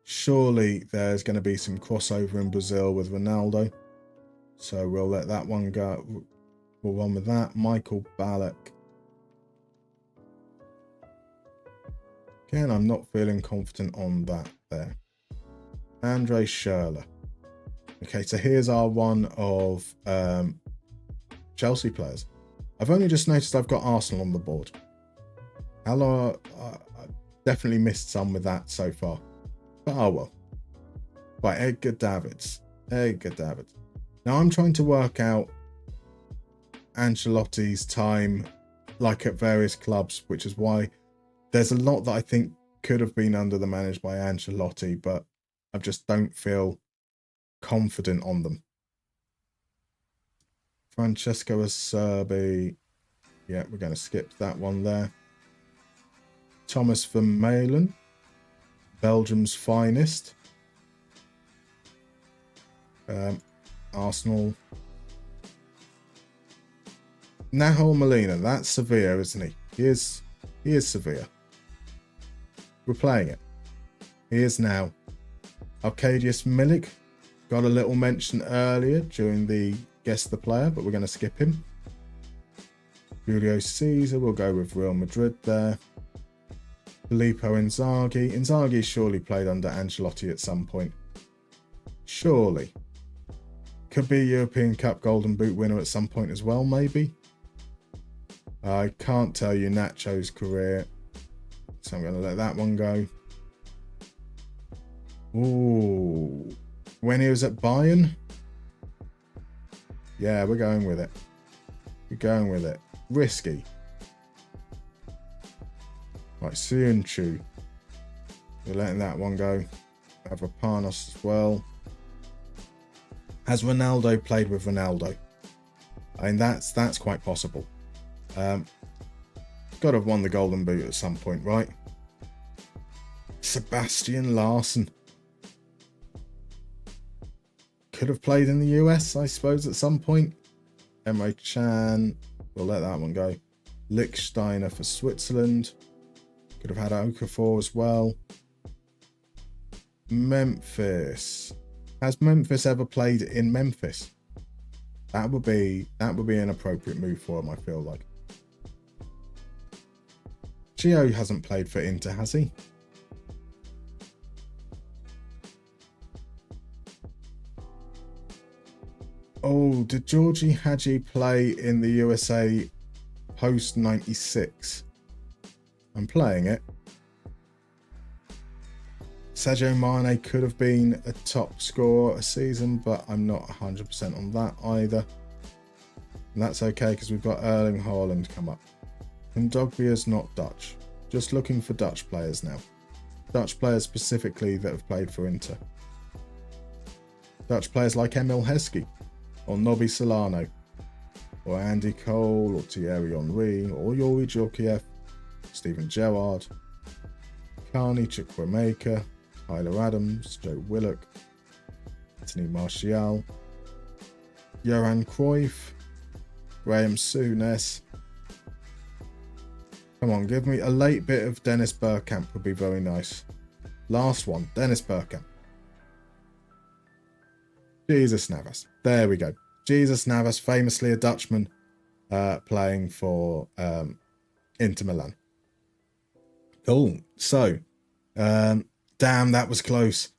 Speaker 1: Surely there's going to be some crossover in Brazil with Ronaldo. So we'll let that one go. We'll run with that. Michael Ballack. Again, I'm not feeling confident on that there. Andre Schürrle. Okay, so here's our one of Chelsea players. I've only just noticed I've got Arsenal on the board. How long? I definitely missed some with that so far. But oh well. Right, Edgar Davids. Now I'm trying to work out Ancelotti's time, like at various clubs, which is why there's a lot that I think could have been under the managed by Ancelotti, but I just don't feel confident on them. Francesco Acerbi. Yeah, we're going to skip that one there. Thomas Vermaelen. Belgium's finest. Arsenal. Nahol Molina. That's Sevilla, isn't he? He is Sevilla. We're playing it. He is now. Arkadiusz Milik. Got a little mention earlier during the Guess the Player, but we're going to skip him. Julio Cesar. We'll go with Real Madrid there. Filippo Inzaghi. Inzaghi surely played under Ancelotti at some point. Surely. Could be European Cup Golden Boot winner at some point as well, maybe. I can't tell you Nacho's career, so I'm going to let that one go. Ooh. When he was at Bayern? Yeah, we're going with it. Risky. Right, Suyunchu. We're letting that one go. Avrapanos as well. Has Ronaldo played with Ronaldo? I mean, that's quite possible. Got to have won the Golden Boot at some point, right? Sebastian Larsson. Could have played in the US, I suppose, at some point. Emre Can. We'll let that one go. Lichtsteiner for Switzerland. Could have had Okafor as well. Memphis. Has Memphis ever played in Memphis? That would be an appropriate move for him, I feel like. Gio hasn't played for Inter, has he? Oh, did Georgie Hadji play in the USA post 96? I'm playing it. Sadio Mane could have been a top scorer a season, but I'm not 100% on that either. And that's okay because we've got Erling Haaland come up. And Dogbia's not Dutch. Just looking for Dutch players now. Dutch players specifically that have played for Inter. Dutch players like Emil Heskey, or Nobby Solano, or Andy Cole, or Thierry Henry, or Yuri Djorkaeff, Steven Gerrard, Carney Chukwuemeka, Tyler Adams, Joe Willock, Anthony Martial, Johan Cruyff, Graham Souness. Come on, give me a late bit of Dennis Bergkamp would be very nice. Last one, Dennis Bergkamp. Jesus Navas. There we go. Jesus Navas, famously a Dutchman, playing for Inter Milan. Cool. So, damn, that was close.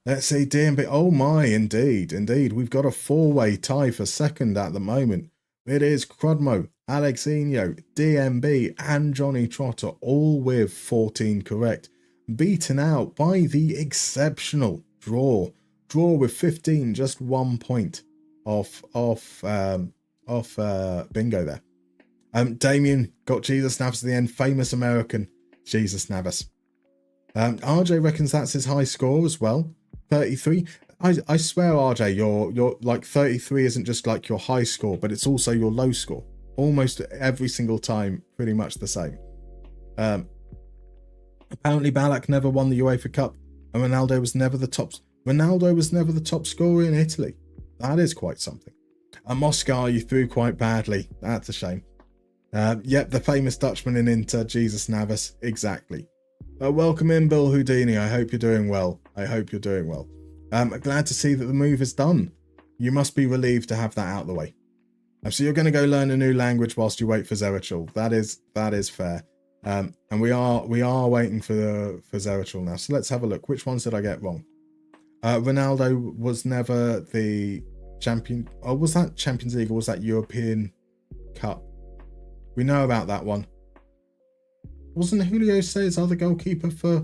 Speaker 1: Let's see, DMB. Oh my, indeed. We've got a four-way tie for second at the moment. It is Crudmo, Alexinho, DMB, and Johnny Trotter, all with 14 correct. Beaten out by the exceptional Draw with 15, just 1 point off bingo there. Damien got Jesus Navas at the end, famous American Jesus Navas. RJ reckons that's his high score as well. 33. I swear, RJ, your like 33 isn't just like your high score, but it's also your low score. Almost every single time, pretty much the same. Apparently, Ballack never won the UEFA Cup, and Ronaldo was never the top scorer in Italy. That is quite something. Moscow, you threw quite badly. That's a shame. Yep, the famous Dutchman in Inter, Jesus Navas. Exactly. Welcome in, Bill Houdini. I hope you're doing well. Glad to see that the move is done. You must be relieved to have that out of the way. So you're going to go learn a new language whilst you wait for Zerachel. That is fair. And we are waiting for Zerachel now. So let's have a look. Which ones did I get wrong? Ronaldo was never the champion. Oh, was that Champions League or was that European Cup? We know about that one. Wasn't Julio César's other goalkeeper for...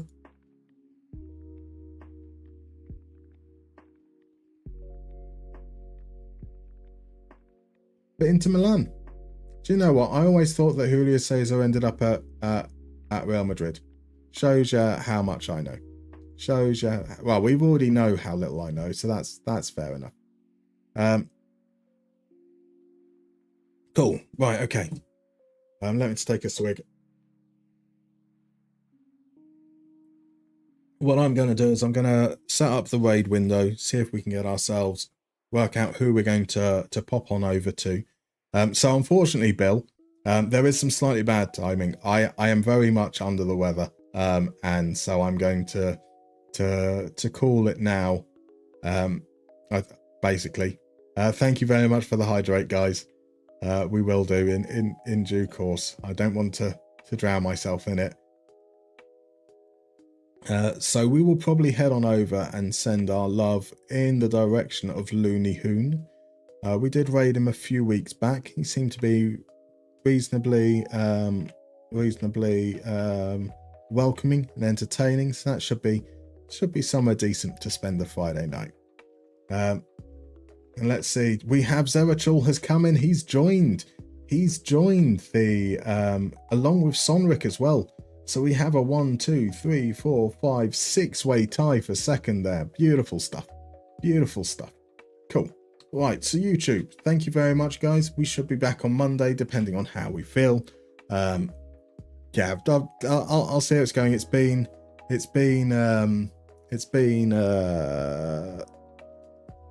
Speaker 1: But Inter Milan? Do you know what? I always thought that Julio César ended up at Real Madrid. Shows you how much I know. Shows you... Well, we already know how little I know, so that's fair enough. Cool. Right, okay. Let me just take a swig. What I'm going to do is I'm going to set up the raid window, see if we can get ourselves, work out who we're going to pop on over to. So unfortunately, Bill, there is some slightly bad timing. I am very much under the weather, and so I'm going to call it now. Basically, thank you very much for the hydrate, guys. We will do in due course. I don't want to drown myself in it. So we will probably head on over and send our love in the direction of Looney Hoon. We did raid him a few weeks back. He seemed to be reasonably welcoming and entertaining. So that should be somewhere decent to spend the Friday night. And let's see. We have Zerachel has come in. He's joined the along with Sonric as well. So we have a 1, 2, 3, 4, 5, 6-way tie for second there. Beautiful stuff. Cool. Right, so YouTube, thank you very much, guys. We should be back on Monday, depending on how we feel. Yeah, I'll see how it's going. It's been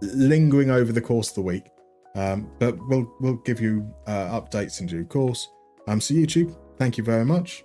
Speaker 1: lingering over the course of the week, but we'll give you updates in due course. So YouTube, thank you very much.